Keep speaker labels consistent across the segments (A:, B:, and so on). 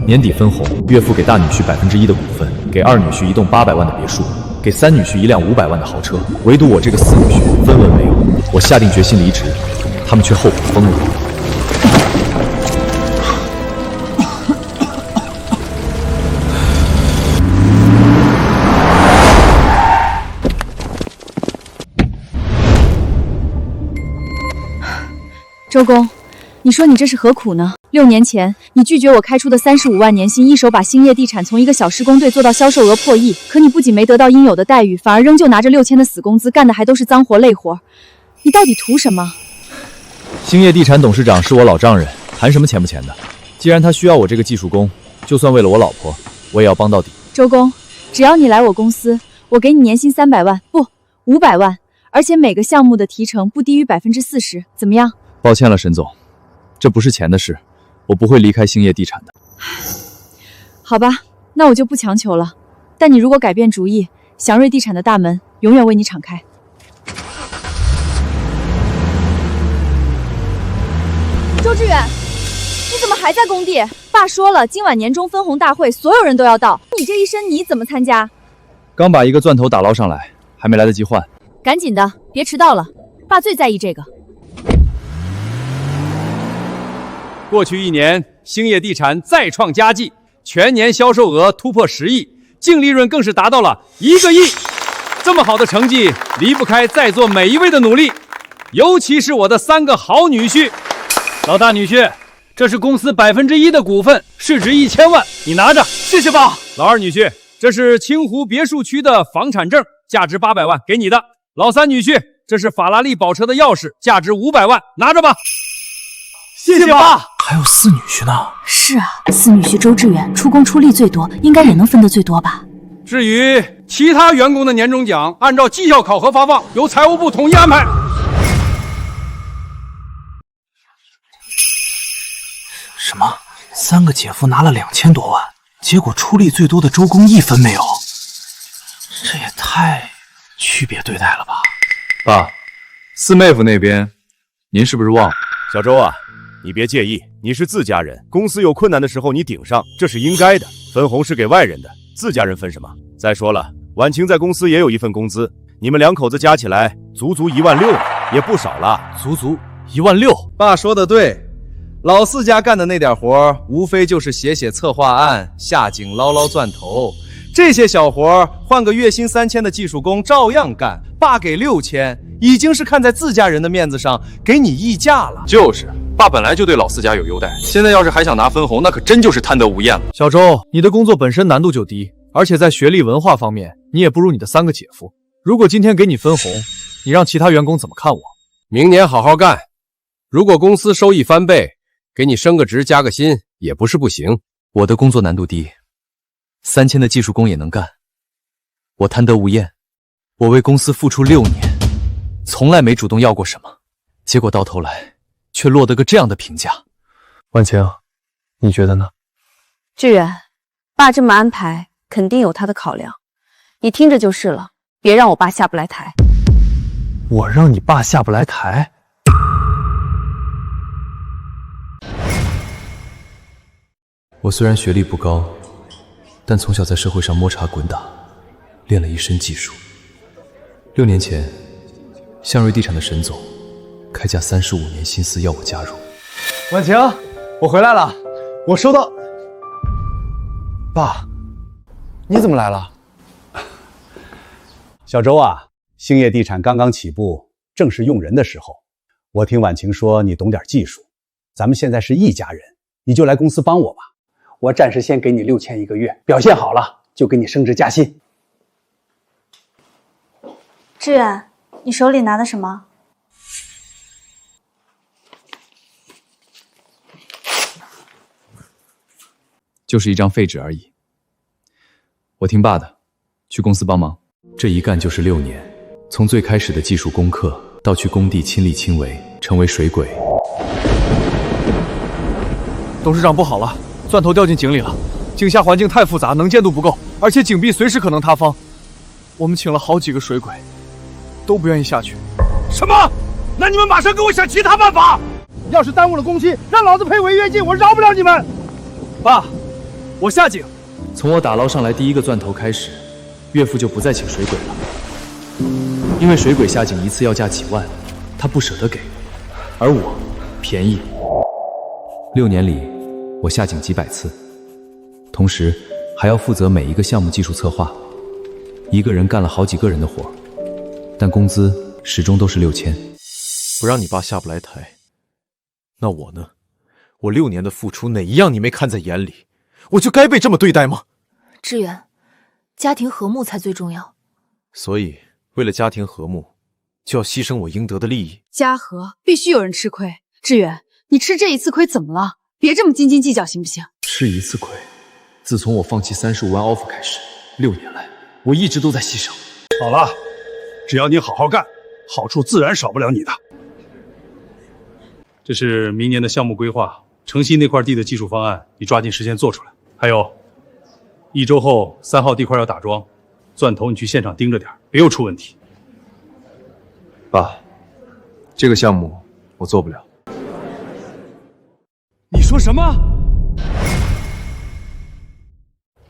A: 年底分红，岳父给大女婿1%的股份，给二女婿一栋800万的别墅，给三女婿一辆500万的豪车，唯独我这个四女婿分文没有。我下定决心离职，他们却后悔疯了。
B: 周公，你说你这是何苦呢？6年前，你拒绝我开出的35万年薪，一手把兴业地产从一个小施工队做到销售额破亿。可你不仅没得到应有的待遇，反而仍旧拿着6000的死工资，干的还都是脏活累活。你到底图什么？
A: 兴业地产董事长是我老丈人，谈什么钱不钱的？既然他需要我这个技术工，就算为了我老婆，我也要帮到底。
B: 周公，只要你来我公司，我给你年薪300万，不，500万，而且每个项目的提成不低于40%，怎么样？
A: 抱歉了，沈总，这不是钱的事，我不会离开兴业地产的。
B: 好吧，那我就不强求了。但你如果改变主意，祥瑞地产的大门永远为你敞开。周志远，你怎么还在工地？爸说了，今晚年终分红大会，所有人都要到，你这一身泥怎么参加？
A: 刚把一个钻头打捞上来，还没来得及换。
B: 赶紧的，别迟到了，爸最在意这个。
C: 过去1年，兴业地产再创佳绩，全年销售额突破10亿，净利润更是达到了1个亿。这么好的成绩，离不开在座每一位的努力，尤其是我的3个好女婿。老大女婿，这是公司1%的股份，市值1000万，你拿着。谢谢爸。老二女婿，这是清湖别墅区的房产证，价值800万，给你的。老三女婿，这是法拉利宝车的钥匙，价值500万，拿着吧。谢谢爸。
D: 还有四女婿呢。
E: 是啊，四女婿周志远出工出力最多，应该也能分得最多吧。
C: 至于其他员工的年终奖，按照绩效考核发放，由财务部统一安排。
D: 什么？3个姐夫拿了2000多万，结果出力最多的周公1分没有，这也太区别对待了吧？
A: 爸，四妹夫那边，您是不是忘了？
F: 小周啊，你别介意，你是自家人，公司有困难的时候你顶上，这是应该的。分红是给外人的，自家人分什么？再说了，婉晴在公司也有一份工资，你们2口子加起来足16000了，也不少了。
D: 足16000。
G: 爸说的对，老四家干的那点活，无非就是写策划案，下井捞钻头，这些小活换个月薪3000的技术工照样干。爸给6000，已经是看在自家人的面子上给你议价了。
A: 就是，爸本来就对老四家有优待，现在要是还想拿分红，那可真就是贪得无厌了。
H: 小周，你的工作本身难度就低，而且在学历文化方面，你也不如你的3个姐夫。如果今天给你分红，你让其他员工怎么看我？
C: 明年好好干，如果公司收益翻倍，给你升个职加个薪也不是不行。
A: 我的工作难度低，3000的技术工也能干。我贪得无厌，我为公司付出6年，从来没主动要过什么，结果到头来却落得个这样的评价。
H: 婉晴，你觉得呢？
E: 志远，爸这么安排，肯定有他的考量，你听着就是了，别让我爸下不来台。
H: 我让你爸下不来台？
A: 我虽然学历不高，但从小在社会上摸爬滚打，练了一身技术。6年前，向瑞地产的沈总开价35年薪资要我加入。
H: 婉晴，我回来了，我收到。爸，你怎么来了？
I: 小周啊，兴业地产刚刚起步，正是用人的时候。我听婉晴说你懂点技术，咱们现在是一家人，你就来公司帮我吧。我暂时先给你6000一个月，表现好了就给你升职加薪。
J: 志远，你手里拿的什么？
A: 就是一张废纸而已。我听爸的，去公司帮忙。这一干就是6年，从最开始的技术功课，到去工地亲力亲为，成为水鬼。
H: 董事长不好了，钻头掉进井里了，井下环境太复杂，能见度不够，而且井壁随时可能塌方。我们请了好几个水鬼，都不愿意下去。
I: 什么？那你们马上给我想其他办法！要是耽误了工期，让老子赔违约金，我饶不了你们！
H: 爸，我夏景。
A: 从我打捞上来第一个钻头开始，岳父就不再请水鬼了，因为水鬼夏景一次要价几万，他不舍得给，而我便宜。6年里，我夏景几百次，同时还要负责每一个项目技术策划，一个人干了好几个人的活，但工资始终都是6000。
K: 不让你爸下不来台，那我呢？我6年的付出哪一样你没看在眼里？我就该被这么对待吗？
L: 志远，家庭和睦才最重要。
K: 所以，为了家庭和睦，就要牺牲我应得的利益。
B: 家和必须有人吃亏。志远，你吃这一次亏怎么了？别这么斤斤计较，行不行？
A: 吃一次亏，自从我放弃35万 offer 开始，6年来我一直都在牺牲。
M: 好了，只要你好好干，好处自然少不了你的。
N: 这是明年的项目规划，城西那块地的技术方案，你抓紧时间做出来。还有，1周后3号地块要打桩，钻头你去现场盯着点，别又出问题。
A: 爸，这个项目我做不了。
H: 你说什么？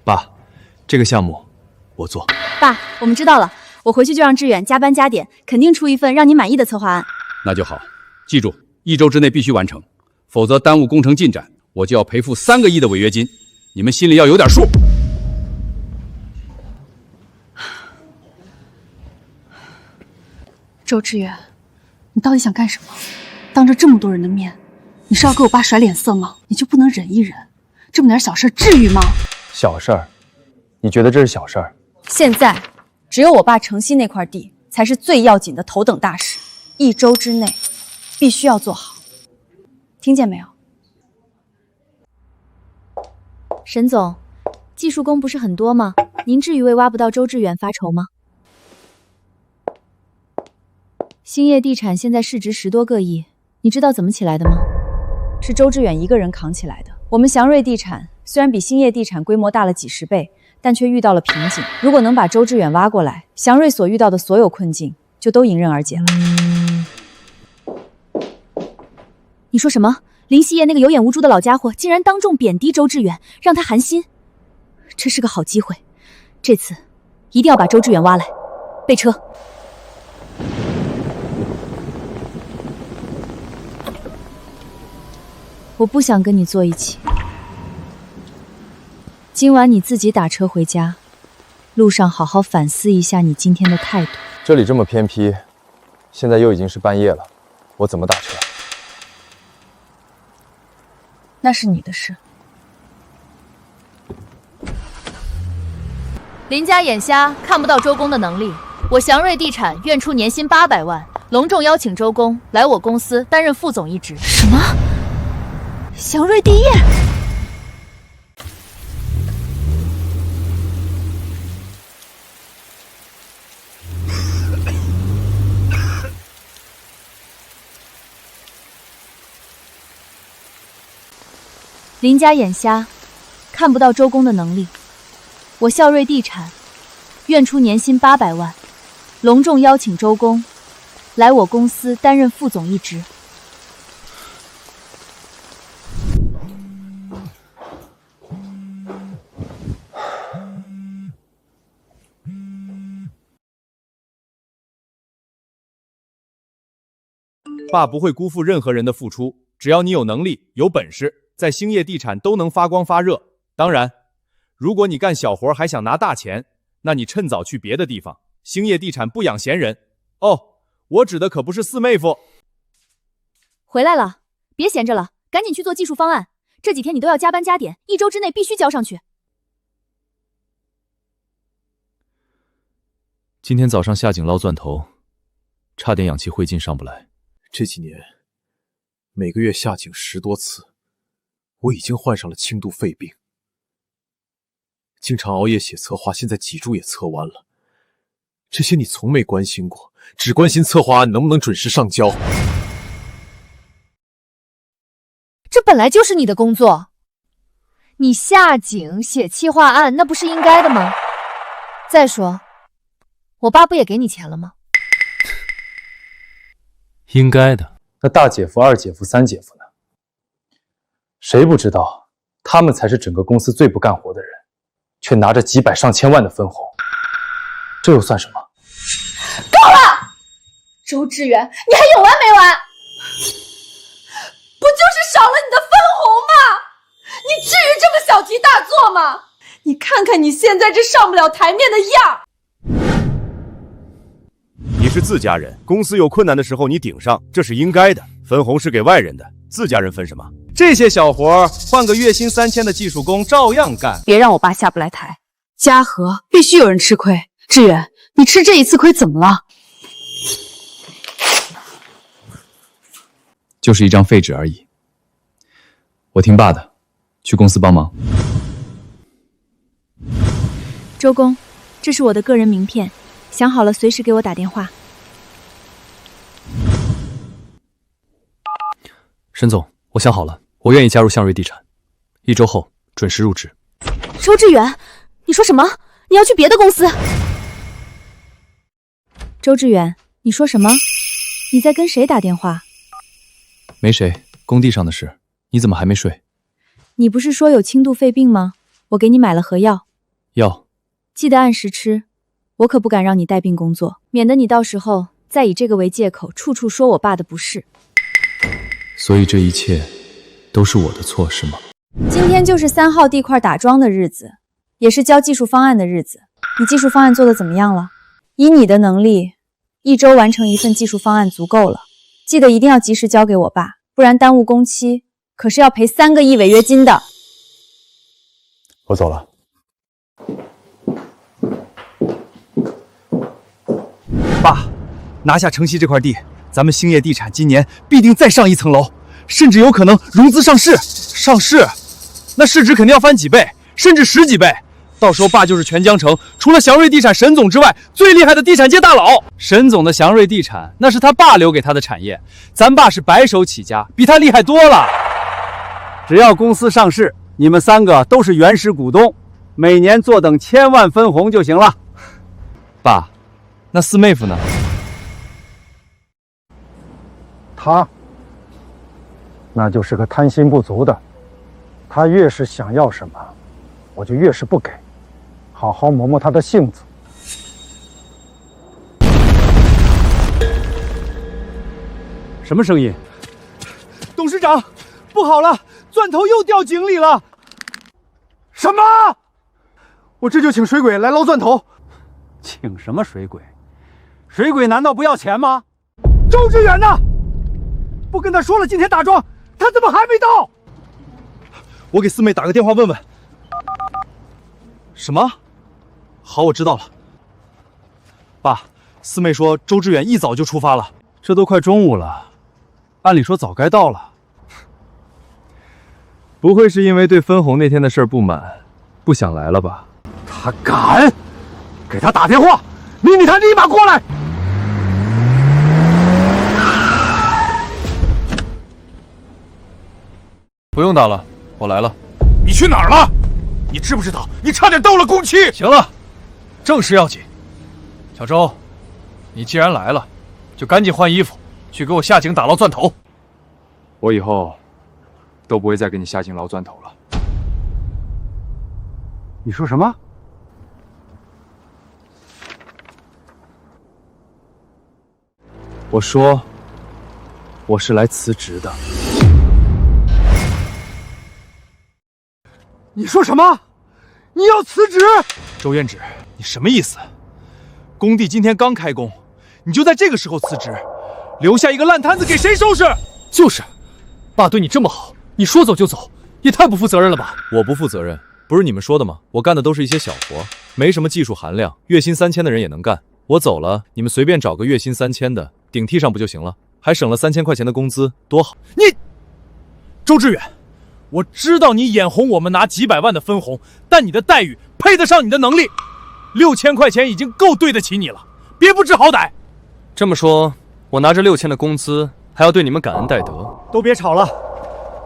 A: 爸，这个项目我做。
B: 爸，我们知道了，我回去就让志远加班加点，肯定出一份让你满意的策划案。
C: 那就好，记住，1周之内必须完成，否则耽误工程进展，我就要赔付3个亿的违约金。你们心里要有点数。
B: 周志远，你到底想干什么？当着这么多人的面，你是要给我爸甩脸色吗？你就不能忍一忍？这么点小事至于吗？
A: 小事儿？你觉得这是小事儿？
B: 现在只有我爸城西那块地才是最要紧的头等大事，1周之内必须要做好，听见没有？沈总，技术工不是很多吗？您至于为挖不到周志远发愁吗？兴业地产现在市值10多个亿，你知道怎么起来的吗？是周志远一个人扛起来的。我们祥瑞地产虽然比兴业地产规模大了几10倍，但却遇到了瓶颈。如果能把周志远挖过来，祥瑞所遇到的所有困境就都迎刃而解了。你说什么？林希业那个有眼无珠的老家伙竟然当众贬低周志远，让他寒心。这是个好机会，这次一定要把周志远挖来。备车。我不想跟你坐一起，今晚你自己打车回家，路上好好反思一下你今天的态度。
A: 这里这么偏僻，现在又已经是半夜了，我怎么打车？
B: 那是你的事。
L: 林家眼瞎，看不到周公的能力。我祥瑞地产愿出年薪800万，隆重邀请周公来我公司担任副总一职。
B: 什么？祥瑞地业？林家眼瞎，看不到周公的能力。我孝瑞地产愿出年薪800万，隆重邀请周公来我公司担任副总一职。
C: 爸不会辜负任何人的付出，只要你有能力、有本事，在兴业地产都能发光发热。当然，如果你干小活还想拿大钱，那你趁早去别的地方。兴业地产不养闲人。哦，我指的可不是四妹夫。
B: 回来了，别闲着了，赶紧去做技术方案。这几天你都要加班加点，1周之内必须交上去。
A: 今天早上下井捞钻头，差点氧气灰烬上不来。
K: 这几年，每个月下井10多次，我已经患上了轻度肺病。经常熬夜写策划，现在脊柱也侧弯了。这些你从没关心过，只关心策划案能不能准时上交。
L: 这本来就是你的工作，你下井写企划案，那不是应该的吗？再说，我爸不也给你钱了吗？
A: 应该的。那大姐夫、二姐夫、三姐夫呢？谁不知道他们才是整个公司最不干活的人，却拿着几百上千万的分红，这又算什么？
B: 够了！周志远，你还有完没完？不就是少了你的分红吗？你至于这么小题大做吗？你看看你现在这上不了台面的样！
F: 你是自家人，公司有困难的时候你顶上，这是应该的。分红是给外人的，自家人分什么？
G: 这些小活换个月薪3000的技术工照样干。
E: 别让我爸下不来台。
B: 嘉禾必须有人吃亏。志远，你吃这一次亏怎么了？
A: 就是一张废纸而已。我听爸的，去公司帮忙。
B: 周公，这是我的个人名片，想好了随时给我打电话。
A: 沈总，我想好了，我愿意加入向瑞地产，1周后准时入职。
B: 周志远，你说什么？你要去别的公司？周志远，你说什么？你在跟谁打电话？
A: 没谁，工地上的事。你怎么还没睡？
B: 你不是说有轻度肺病吗？我给你买了盒药。
A: 药，
B: 记得按时吃。我可不敢让你带病工作，免得你到时候再以这个为借口，处处说我爸的不是。
A: 所以这一切都是我的错，是吗？
B: 今天就是3号地块打桩的日子，也是交技术方案的日子。你技术方案做得怎么样了？以你的能力，1周完成一份技术方案足够了。记得一定要及时交给我爸，不然耽误工期，可是要赔3个亿违约金的。
I: 我走了。
H: 爸，拿下城西这块地，咱们兴业地产今年必定再上一层楼，甚至有可能融资上市。上市，那市值肯定要翻几倍，甚至10几倍。到时候爸就是全江城除了祥瑞地产沈总之外最厉害的地产界大佬。
C: 沈总的祥瑞地产那是他爸留给他的产业，咱爸是白手起家，比他厉害多了。
O: 只要公司上市，你们3个都是原始股东，每年坐等1000万分红就行了。
C: 爸，那四妹夫呢？
P: 他，那就是个贪心不足的。他越是想要什么，我就越是不给。好好磨磨他的性子。
O: 什么声音？
H: 董事长，不好了，钻头又掉井里了。
P: 什么？我这就请水鬼来捞钻头。
O: 请什么水鬼？水鬼难道不要钱吗？
P: 周志远呢？不跟他说了今天打桩，他怎么还没到？
H: 我给四妹打个电话问问。什么？好，我知道了。爸，四妹说周志远一早就出发了，
O: 这都快中午了，按理说早该到了。
C: 不会是因为对分红那天的事不满，不想来了吧？
P: 他敢！给他打电话，秘密他立马过来。
H: 不用打了，我来了。
M: 你去哪儿了？你知不知道你差点到了工期？
H: 行了，正事要紧。小周，你既然来了，就赶紧换衣服，去给我下井打捞钻头。
C: 我以后都不会再给你下井捞钻头了。
P: 你说什么？
C: 我说，我是来辞职的。
P: 你说什么？你要辞职？
H: 周燕芷，你什么意思？工地今天刚开工，你就在这个时候辞职，留下一个烂摊子给谁收拾？就是，爸对你这么好，你说走就走，也太不负责任了吧？
A: 我不负责任，不是你们说的吗？我干的都是一些小活，没什么技术含量，月薪3000的人也能干。我走了，你们随便找个月薪3000的顶替上不就行了？还省了3000块钱的工资，多好！
H: 你，周志远。我知道你眼红我们拿几百万的分红，但你的待遇配得上你的能力，6000块钱已经够对得起你了，别不知好歹。
A: 这么说，我拿着6000的工资，还要对你们感恩戴德？
O: 都别吵了，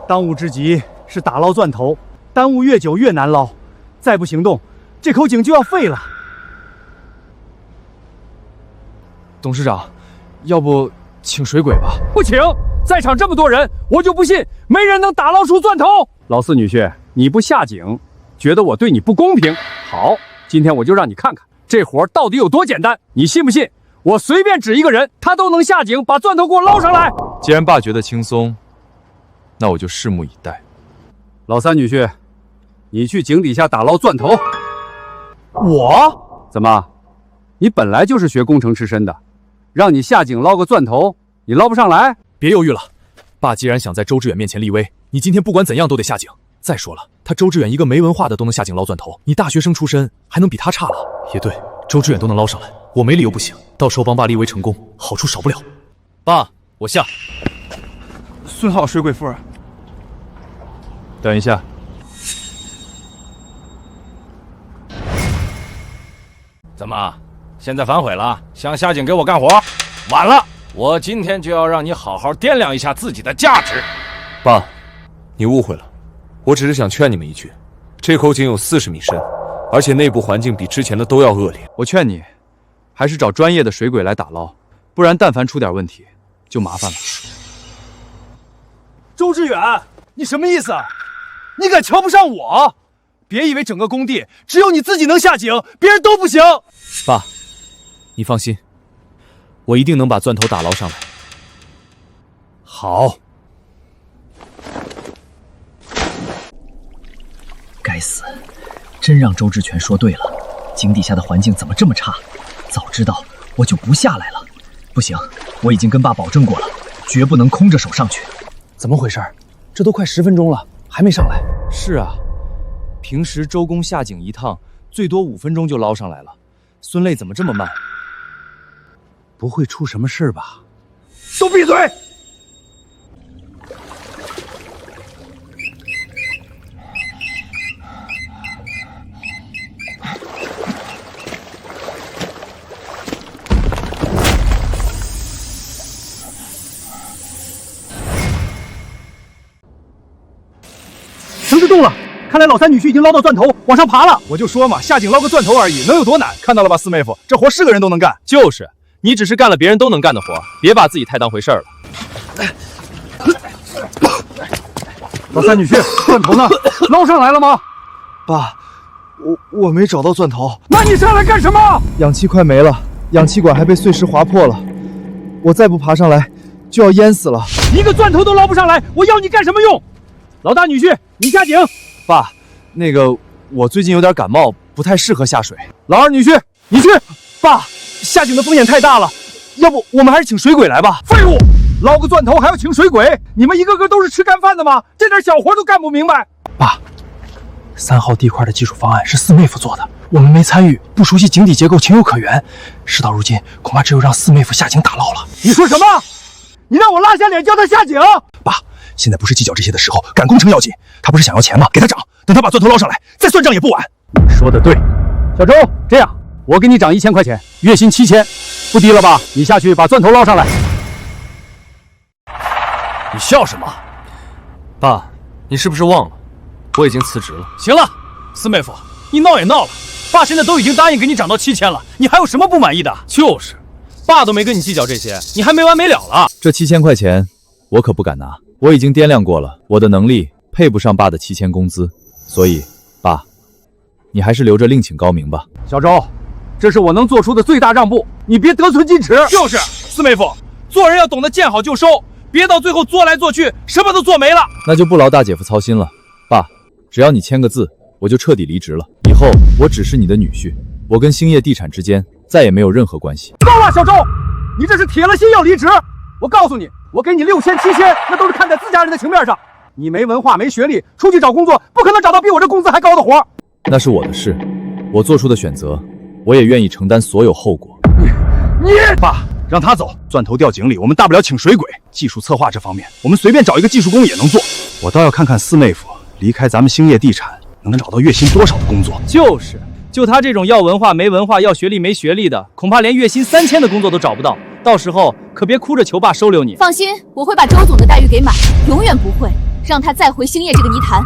O: 当务之急是打捞钻头，耽误越久越难捞，再不行动，这口井就要废了。
H: 董事长，要不请水鬼吧？
C: 不请！在场这么多人，我就不信没人能打捞出钻头。
O: 老四女婿，
C: 你不下井，觉得我对你不公平。好，今天我就让你看看这活到底有多简单。你信不信？我随便指一个人，他都能下井把钻头给我捞上来。
A: 既然爸觉得轻松，那我就拭目以待。
C: 老三女婿，你去井底下打捞钻头。
O: 我
C: 怎么？你本来就是学工程出身的，让你下井捞个钻头，你捞不上来？
A: 别犹豫了，爸既然想在周志远面前立威，你今天不管怎样都得下井。再说了，他周志远一个没文化的都能下井捞钻头，你大学生出身还能比他差了？也对，周志远都能捞上来，我没理由不行。到时候帮爸立威成功，好处少不了。爸，我下。
O: 孙好水鬼夫人，
A: 等一下。
Q: 怎么，现在反悔了？想下井给我干活？晚了，我今天就要让你好好掂量一下自己的价值。
A: 爸，你误会了，我只是想劝你们一句，这口井有40米深，而且内部环境比之前的都要恶劣。
H: 我劝你，还是找专业的水鬼来打捞，不然但凡出点问题，就麻烦了。
O: 周志远，你什么意思？你敢瞧不上我？别以为整个工地只有你自己能下井，别人都不行。
A: 爸，你放心，我一定能把钻头打捞上来。
O: 好。
R: 该死，真让周志全说对了，井底下的环境怎么这么差？早知道我就不下来了。不行，我已经跟爸保证过了，绝不能空着手上去。
H: 怎么回事？这都快10分钟了，还没上来。
G: 是啊，平时周公下井一趟最多5分钟就捞上来了，孙磊怎么这么慢？
O: 不会出什么事吧？
M: 都闭嘴！
O: 绳子动了，看来老三女婿已经捞到钻头，往上爬了。
H: 我就说嘛，下井捞个钻头而已，能有多难？看到了吧，四妹夫，这活是个人都能干。
A: 就是，你只是干了别人都能干的活，别把自己太当回事儿了。
O: 老三女婿，钻头呢？捞上来了吗？
H: 爸，我没找到钻头。
O: 那你上来干什么？
H: 氧气快没了，氧气管还被碎石划破了，我再不爬上来就要淹死了。
O: 一个钻头都捞不上来，我要你干什么用？老大女婿，你下井。
H: 爸，那个我最近有点感冒，不太适合下水。
O: 老二女婿，你去。
H: 爸，下井的风险太大了，要不我们还是请水鬼来吧？
O: 废物，捞个钻头还要请水鬼？你们一个个都是吃干饭的吗？这点小活都干不明白。
D: 爸，3号地块的技术方案是四妹夫做的，我们没参与，不熟悉井底结构，情有可原。事到如今，恐怕只有让四妹夫下井打捞了。
O: 你说什么？你让我拉下脸叫他下井？
D: 爸，现在不是计较这些的时候，赶工程要紧。他不是想要钱吗？给他涨，等他把钻头捞上来，再算账也不晚。
O: 说得对，小周，这样，我给你涨1000块钱，月薪7000，不低了吧？你下去把钻头捞上来。
Q: 你笑什么？
A: 爸，你是不是忘了，我已经辞职了？
Q: 行了，四妹夫，你闹也闹了，爸现在都已经答应给你涨到7000了，你还有什么不满意的？
A: 就是，爸都没跟你计较这些，你还没完没了了。
G: 这7000块钱，我可不敢拿。我已经掂量过了，我的能力配不上爸的7000工资，所以，爸，你还是留着另请高明吧。
O: 小周，这是我能做出的最大让步，你别得寸进尺。
C: 就是，四妹夫，做人要懂得见好就收，别到最后做来做去，什么都做没了。
G: 那就不劳大姐夫操心了，爸，只要你签个字，我就彻底离职了。以后我只是你的女婿，我跟兴业地产之间再也没有任何关系。
O: 够了，小周，你这是铁了心要离职。我告诉你，我给你6000、7000，那都是看在自家人的情面上。你没文化没学历，出去找工作不可能找到比我这工资还高的活。
G: 那是我的事，我做出的选择，我也愿意承担所有后果。
O: 你
H: 爸，让他走。钻头掉井里，我们大不了请水鬼。技术策划这方面，我们随便找一个技术工也能做。我倒要看看四妹夫离开咱们兴业地产能找到月薪多少的工作。
C: 就是，就他这种要文化没文化、要学历没学历的，恐怕连月薪3000的工作都找不到。到时候可别哭着求爸收留你。
B: 放心，我会把周总的待遇给满，永远不会让他再回兴业这个泥潭。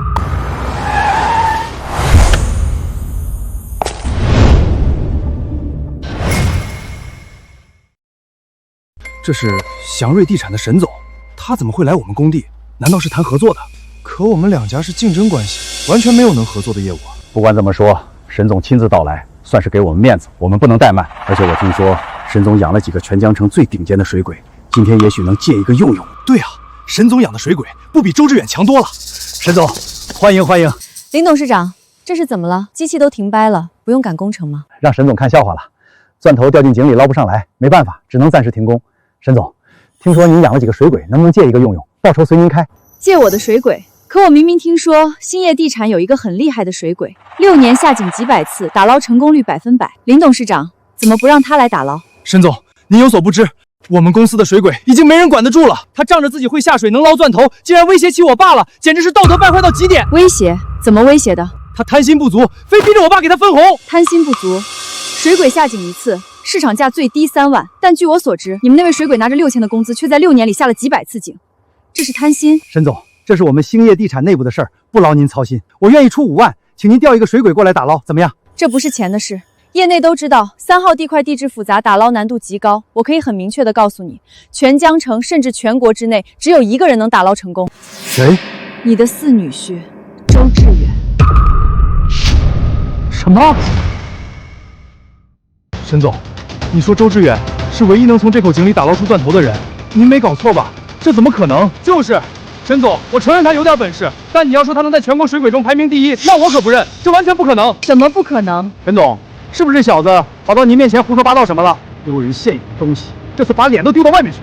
H: 这是祥瑞地产的沈总，他怎么会来我们工地？难道是谈合作的？可我们两家是竞争关系，完全没有能合作的业务啊。
I: 不管怎么说，沈总亲自到来，算是给我们面子，我们不能怠慢。而且我听说沈总养了几个全江城最顶尖的水鬼，今天也许能借一个用用。
H: 对啊，沈总养的水鬼不比周志远强多了。沈总，欢迎欢迎。
E: 林董事长，这是怎么了？机器都停掰了，不用赶工程吗？
I: 让沈总看笑话了，钻头掉进井里捞不上来，没办法，只能暂时停工。沈总，听说您养了几个水鬼，能不能借一个用用？报酬随您开。
B: 借我的水鬼？可我明明听说兴业地产有一个很厉害的水鬼，6年下井几百次，打捞成功率100%。林董事长怎么不让他来打捞？
H: 沈总，您有所不知，我们公司的水鬼已经没人管得住了。他仗着自己会下水能捞钻头，竟然威胁起我爸了，简直是道德败坏到极点。
B: 威胁？怎么威胁的？
H: 他贪心不足，非逼着我爸给他分红。
B: 贪心不足？水鬼下井一次，市场价最低3万，但据我所知，你们那位水鬼拿着6000的工资，却在6年里下了几百次井，这是贪心。
O: 沈总，这是我们兴业地产内部的事儿，不劳您操心。我愿意出5万，请您调一个水鬼过来打捞，怎么样？
B: 这不是钱的事，业内都知道3号地块地质复杂，打捞难度极高。我可以很明确的告诉你，全江城甚至全国之内，只有1个人能打捞成功。
O: 谁？
B: 你的4女婿周志远。
O: 什么？
H: 沈总，你说周志远是唯一能从这口井里打捞出钻头的人，您没搞错吧？这怎么可能？就是，沈总，我承认他有点本事，但你要说他能在全国水鬼中排名第一，那我可不认，这完全不可能。
B: 怎么不可能？
O: 沈总，是不是这小子跑到您面前胡说八道什么了？丢人现眼的东西，这次把脸都丢到外面去。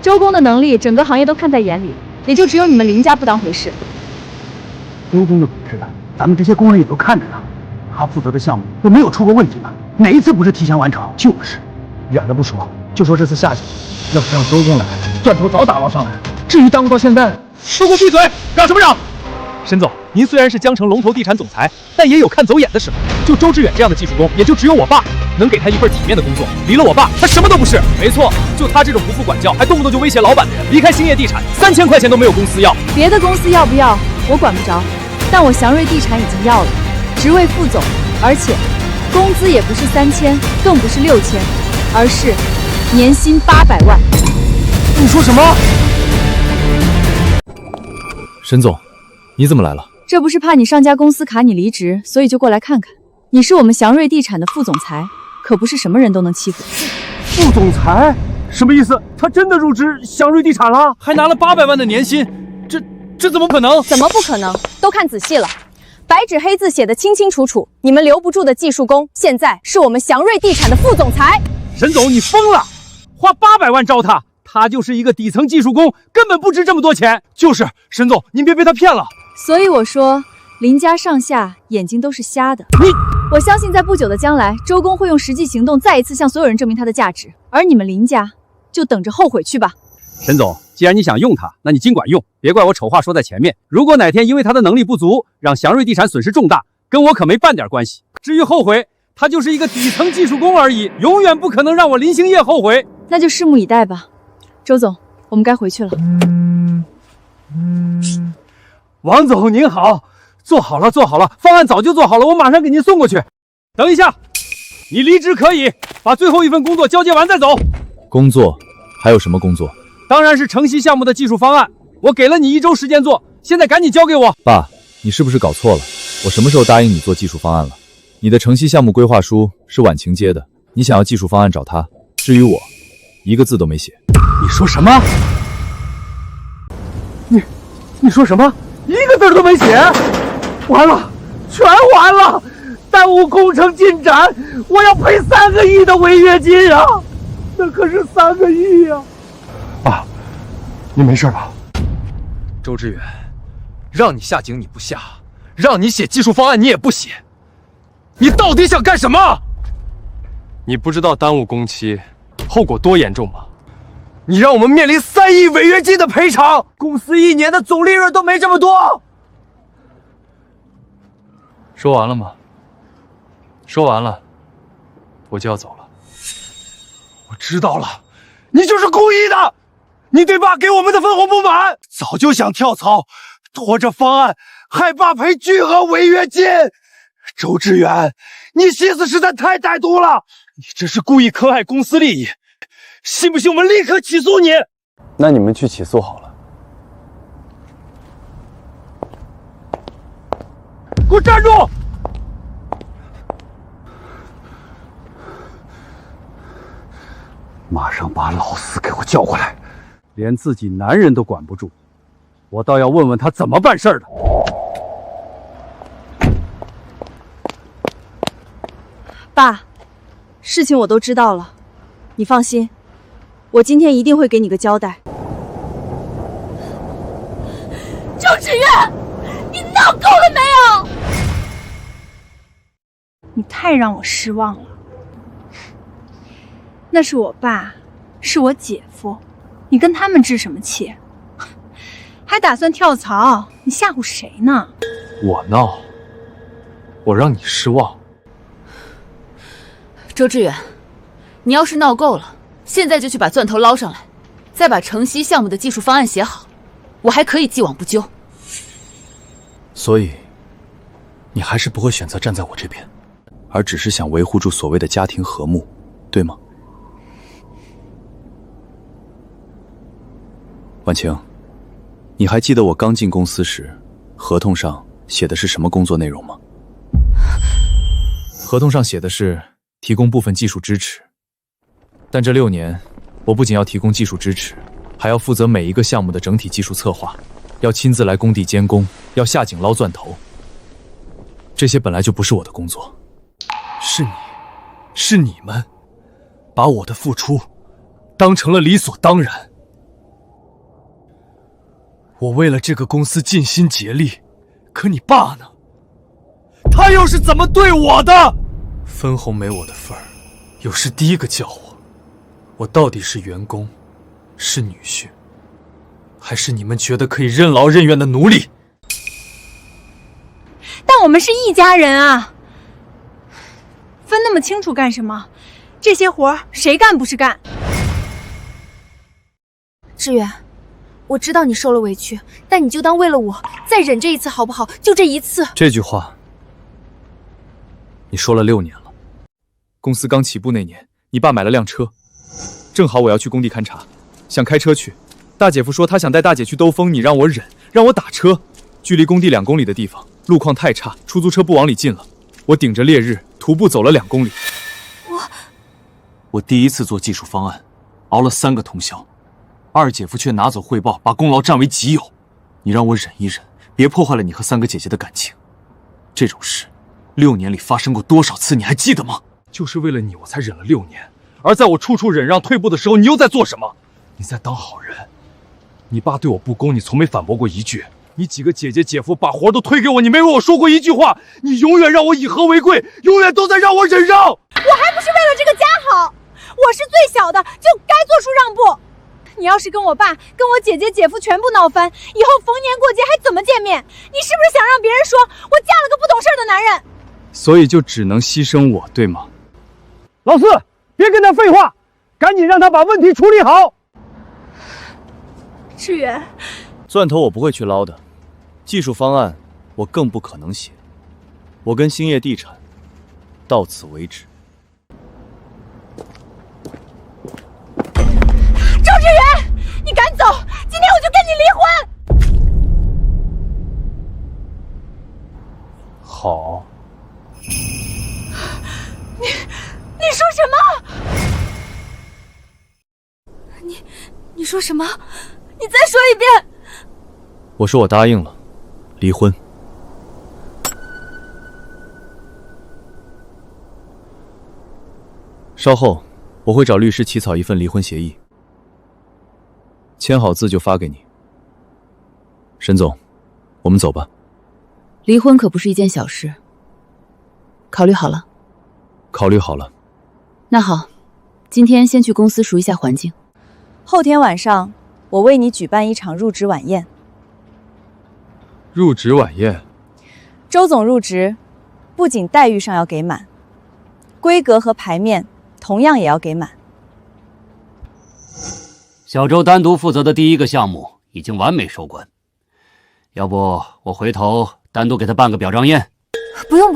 B: 周公的能力，整个行业都看在眼里，也就只有你们林家不当回事。
O: 周公的本事，咱们这些工人也都看着呢。他负责的项目都没有出过问题吧？哪一次不是提前完成？就是，远的不说，就说这次下去，要不让周公来，钻头早打捞上来。至于耽误到现在，都给我闭嘴！让什么让？
H: 沈总，您虽然是江城龙头地产总裁，但也有看走眼的时候。就周志远这样的技术工，也就只有我爸能给他一份体面的工作。离了我爸，他什么都不是。没错，就他这种不负管教，还动不动就威胁老板的人，离开兴业地产3000块钱都没有公司要。
B: 别的公司要不要，我管不着，但我祥瑞地产已经要了，职位副总，而且工资也不是3000，更不是6000，而是年薪800万。
H: 你说什么？
A: 沈总，你怎么来了？
B: 这不是怕你上家公司卡你离职，所以就过来看看。你是我们祥瑞地产的副总裁，可不是什么人都能欺负。
O: 副总裁？什么意思？他真的入职祥瑞地产了，
H: 还拿了800万的年薪？这怎么可能？
E: 怎么不可能？都看仔细了，白纸黑字写的清清楚楚，你们留不住的技术工，现在是我们祥瑞地产的副总裁。
O: 沈总，你疯了！花800万招他，他就是一个底层技术工，根本不值这么多钱。
H: 就是，沈总，您别被他骗了。
B: 所以我说，林家上下眼睛都是瞎的。我相信在不久的将来，周公会用实际行动再一次向所有人证明他的价值，而你们林家就等着后悔去吧。
G: 沈总，既然你想用他，那你尽管用，别怪我丑话说在前面。如果哪天因为他的能力不足，让祥瑞地产损失重大，跟我可没半点关系。至于后悔，他就是一个底层技术工而已，永远不可能让我林兴业后悔。
B: 那就拭目以待吧。周总，我们该回去了。
O: 王总您好，做好了，方案早就做好了，我马上给您送过去。
G: 等一下，你离职可以，把最后一份工作交接完再走。
A: 工作？还有什么工作？
G: 当然是城西项目的技术方案，我给了你1周时间做，现在赶紧交给我。
A: 爸，你是不是搞错了？我什么时候答应你做技术方案了？你的城西项目规划书是婉晴接的，你想要技术方案找他，至于我，一个字都没写。
O: 你说什么？你说什么？一个字都没写？完了，全完了！耽误工程进展，我要赔3个亿的违约金啊！那可是3个亿呀！
H: 爸，你没事吧？周志远，让你下井你不下，让你写技术方案你也不写，你到底想干什么？你不知道耽误工期后果多严重吗？你让我们面临3亿违约金的赔偿，
O: 公司1年的总利润都没这么多。
H: 说完了吗？说完了，我就要走了。我知道了，你就是故意的，你对爸给我们的分红不满，早就想跳槽，拖着方案，害爸赔巨额违约金。周志远，你心思实在太歹毒了，你这是故意坑害公司利益。信不信我们立刻起诉你？
S: 那你们去起诉好了。
M: 给我站住！
D: 马上把老四给我叫过来！连自己男人都管不住，我倒要问问他怎么办事的。
B: 爸，事情我都知道了，你放心，我今天一定会给你个交代。
L: 周芷月，你闹够了没有？
J: 你太让我失望了。那是我爸，是我姐夫，你跟他们置什么气？还打算跳槽？你吓唬谁呢？
H: 我闹，我让你失望。
E: 周志远，你要是闹够了，现在就去把钻头捞上来，再把城西项目的技术方案写好，我还可以既往不咎。
A: 所以，你还是不会选择站在我这边，而只是想维护住所谓的家庭和睦，对吗？婉晴，你还记得我刚进公司时，合同上写的是什么工作内容吗？合同上写的是提供部分技术支持，但这6年，我不仅要提供技术支持，还要负责每一个项目的整体技术策划，要亲自来工地监工，要下井捞钻头。这些本来就不是我的工作。
H: 是你们，把我的付出当成了理所当然。我为了这个公司尽心竭力，可你爸呢？他又是怎么对我的？分红没我的份儿，有事第一个叫我。我到底是员工，是女婿，还是你们觉得可以任劳任怨的奴隶？
J: 但我们是一家人啊，分那么清楚干什么？这些活谁干不是干？
L: 志远，我知道你受了委屈，但你就当为了我再忍这一次好不好？就这一次。
A: 这句话，你说了6年了。公司刚起步那年，你爸买了辆车，正好我要去工地勘察，想开车去。大姐夫说他想带大姐去兜风，你让我忍，让我打车。距离工地2公里的地方，路况太差，出租车不往里进了。我顶着烈日徒步走了2公里。我第一次做技术方案，熬了3个通宵。二姐夫却拿走汇报，把功劳占为己有。你让我忍一忍，别破坏了你和3个姐姐的感情。这种事，6年里发生过多少次，你还记得吗？
H: 就是为了你，我才忍了6年。而在我处处忍让、退步的时候，你又在做什么？你在当好人。你爸对我不公，你从没反驳过一句。你几个姐姐姐夫把活都推给我，你没为我说过一句话。你永远让我以和为贵，永远都在让我忍让。
J: 我还不是为了这个家好，我是最小的，就该做出让步。你要是跟我爸、跟我姐姐、姐夫全部闹翻，以后逢年过节还怎么见面？你是不是想让别人说我嫁了个不懂事的男人？
H: 所以就只能牺牲我，对吗？
O: 老四，别跟他废话，赶紧让他把问题处理好。
J: 志远，
A: 钻头我不会去捞的，技术方案我更不可能写。我跟兴业地产到此为止。
J: 周志远，你赶走，今天我就跟你离婚。
H: 好。
J: 你说什么？
L: 你说什么？你再说一遍。
A: 我说我答应了，离婚。稍后我会找律师起草一份离婚协议，签好字就发给你。沈总，我们走吧。
E: 离婚可不是一件小事，考虑好了？
A: 考虑好了。
E: 那好，今天先去公司熟一下环境。
B: 后天晚上，我为你举办一场入职晚宴。
H: 入职晚宴？
B: 周总入职，不仅待遇上要给满，规格和排面同样也要给满。
S: 小周单独负责的第1个项目已经完美收官，要不我回头单独给他办个表彰宴？
L: 不用，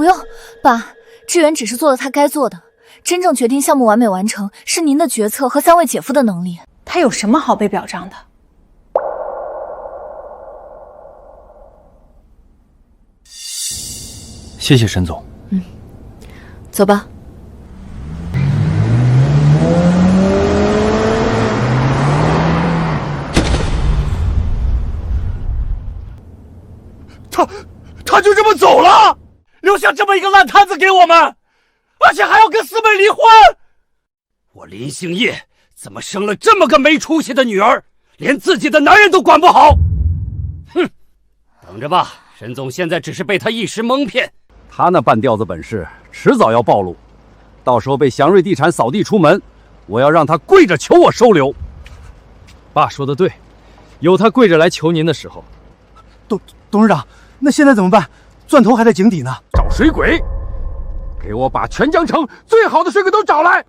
L: 爸，志远只是做了他该做的，真正决定项目完美完成是您的决策和3位姐夫的能力。
J: 他有什么好被表彰的？
H: 谢谢沈总。
E: 走吧。
Q: 他就这么走了，留下这么一个烂摊子给我们，而且还要跟四妹离婚。我林星夜怎么生了这么个没出息的女儿，连自己的男人都管不好？哼，等着吧，沈总现在只是被他一时蒙骗，
F: 他那半吊子本事迟早要暴露，到时候被祥瑞地产扫地出门，我要让他跪着求我收留。
H: 爸说的对，有他跪着来求您的时候。
O: 董事长，那现在怎么办？钻头还在井底呢。
Q: 找水鬼，给我把全江城最好的水鬼都找来！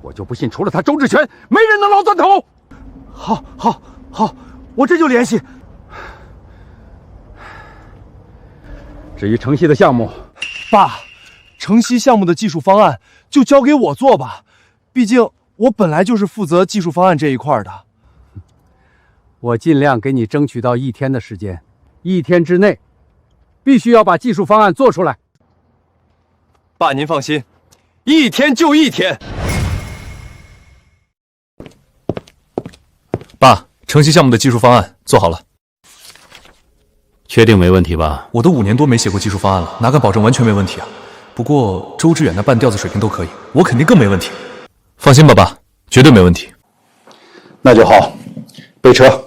Q: 我就不信除了他周志全，没人能捞钻头。
O: 好，我这就联系。
F: 至于城西的项目，
G: 爸，城西项目的技术方案就交给我做吧，毕竟我本来就是负责技术方案这一块的。
F: 我尽量给你争取到1天的时间，1天之内必须要把技术方案做出来。
H: 爸，您放心，1天就1天。爸，城西项目的技术方案做好了。
S: 确定没问题吧？
A: 我都5年多没写过技术方案了，哪敢保证完全没问题啊？不过周志远那半吊子水平都可以，我肯定更没问题。
H: 放心吧，爸，绝对没问题。
P: 那就好，备车，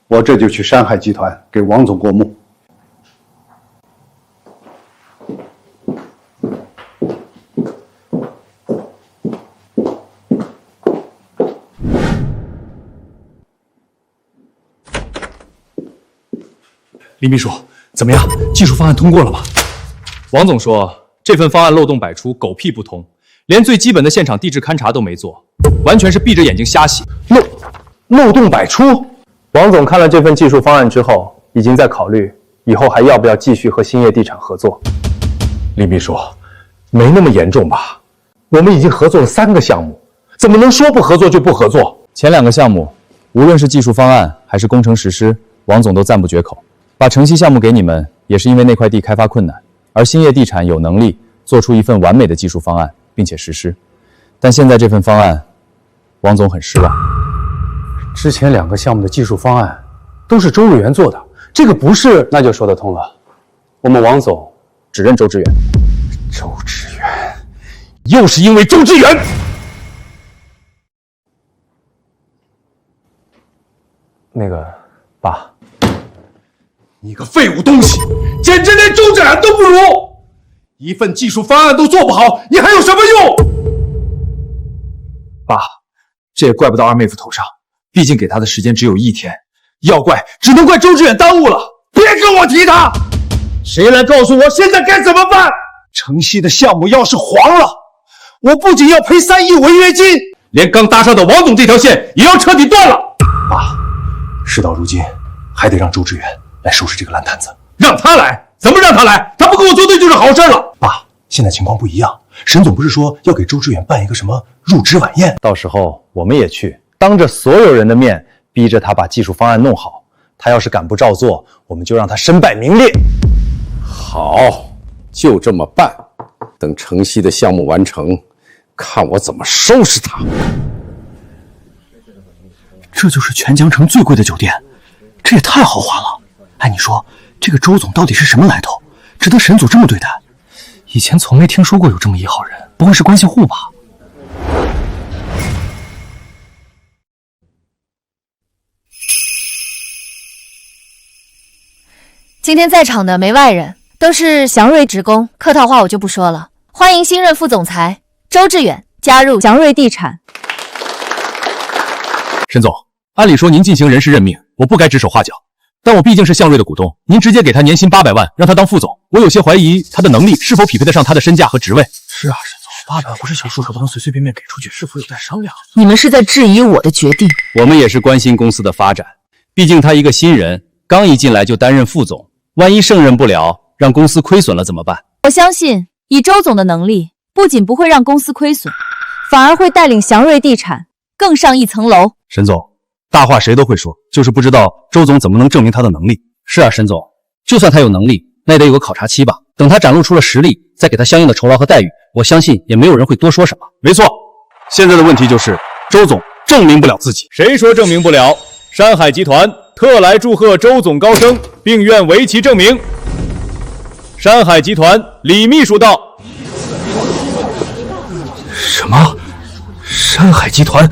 P: 我这就去山海集团给王总过目。
A: 李秘书，怎么样？技术方案通过了吗？
H: 王总说这份方案漏洞百出，狗屁不通，连最基本的现场地质勘察都没做，完全是闭着眼睛瞎写。
O: 漏洞百出。
T: 王总看了这份技术方案之后，已经在考虑以后还要不要继续和兴业地产合作。
P: 李秘书，没那么严重吧？我们已经合作了3个项目，怎么能说不合作就不合作？
A: 前2个项目，无论是技术方案还是工程实施，王总都赞不绝口。把城西项目给你们，也是因为那块地开发困难，而兴业地产有能力做出一份完美的技术方案，并且实施。但现在这份方案，王总很失望。
P: 之前2个项目的技术方案都是周日元做的，这个不是……
T: 那就说得通了。我们王总只认周志远。
P: 周志远，又是因为周志远！
T: 那个，爸。
P: 你个废物东西，简直连周志远都不如！一份技术方案都做不好，你还有什么用？
H: 爸，这也怪不到二妹夫头上，毕竟给他的时间只有1天，要怪只能怪周志远耽误了。
P: 别跟我提他！谁来告诉我现在该怎么办？城西的项目要是黄了，我不仅要赔3亿违约金，连刚搭上的王总这条线也要彻底断了。爸，事到如今，还得让周志远来收拾这个烂摊子。让他来？怎么让他来？他不跟我作对就是好事了。爸，现在情况不一样，沈总不是说要给周志远办一个什么入职晚宴？
T: 到时候我们也去，当着所有人的面逼着他把技术方案弄好。他要是敢不照做，我们就让他身败名裂。
U: 好，就这么办。等城西的项目完成，看我怎么收拾他。
O: 这就是全江城最贵的酒店，这也太豪华了。哎，你说这个周总到底是什么来头，值得沈总这么对待？以前从没听说过有这么一号人，不会是关系户吧？
L: 今天在场的没外人，都是祥瑞职工，客套话我就不说了。欢迎新任副总裁周志远加入祥瑞地产。
H: 沈总，按理说您进行人事任命，我不该指手画脚，但我毕竟是向瑞的股东，您直接给他年薪800万，让他当副总，我有些怀疑他的能力是否匹配得上他的身价和职位。
O: 是啊，沈总，800万不是小数，可不能随随便便给出去，是否有待商量？
E: 你们是在质疑我的决定？
C: 我们也是关心公司的发展，毕竟他一个新人，刚一进来就担任副总，万一胜任不了，让公司亏损了怎么办？
B: 我相信以周总的能力，不仅不会让公司亏损，反而会带领祥瑞地产更上一层楼。
H: 沈总，大话谁都会说，就是不知道周总怎么能证明他的能力。
C: 是啊，沈总，就算他有能力，
R: 那也得有个考察期吧。等他展露出了实力，再给他相应的酬劳和待遇，我相信也没有人会多说什么。
K: 没错，现在的问题就是周总证明不了自己。
F: 谁说证明不了？山海集团特来祝贺周总高升，并愿为其证明。山海集团李秘书到。
D: 什么？山海集团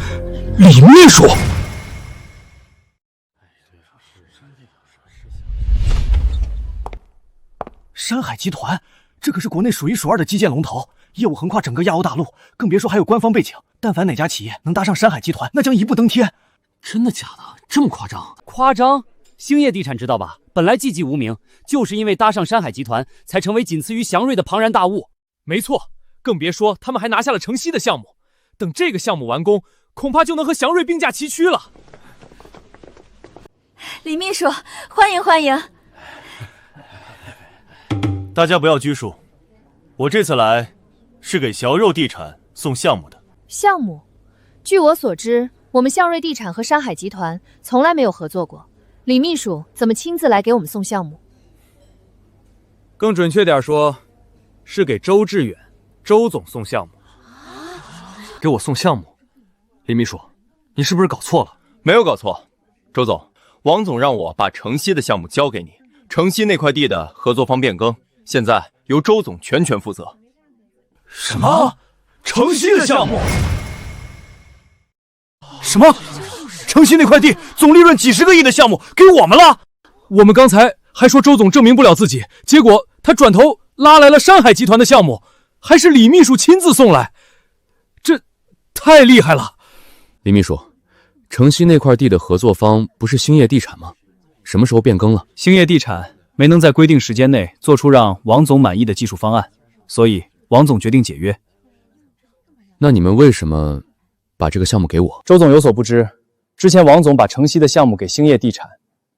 D: 李秘书？山海集团，这可是国内数一数二的基建龙头，业务横跨整个亚欧大陆，更别说还有官方背景。但凡哪家企业能搭上山海集团，那将一步登天。
S: 真的假的？这么夸张？夸张？兴业地产知道吧？本来寂寂无名，就是因为搭上山海集团，才成为仅次于祥瑞的庞然大物。
H: 没错，更别说他们还拿下了城西的项目。等这个项目完工，恐怕就能和祥瑞并驾齐驱了。
J: 李秘书，欢迎欢迎。
N: 大家不要拘束，我这次来是给祥肉地产送项目的。
L: 项目？据我所知，我们祥瑞地产和山海集团从来没有合作过。李秘书怎么亲自来给我们送项目？
H: 更准确点说，是给周志远周总送项目。给我送项目？李秘书，你是不是搞错了？
G: 没有搞错，周总，王总让我把城西的项目交给你，城西那块地的合作方变更，现在由周总全权负责。
D: 什么？城西的项目？什么？城西那块地总利润几十个亿的项目给我们了？
H: 我们刚才还说周总证明不了自己，结果他转头拉来了山海集团的项目，还是李秘书亲自送来，这太厉害了。
A: 李秘书，城西那块地的合作方不是兴业地产吗？什么时候变更了？
H: 兴业地产没能在规定时间内做出让王总满意的技术方案，所以王总决定解约。
A: 那你们为什么把这个项目给我？
H: 周总有所不知，之前王总把城西的项目给兴业地产，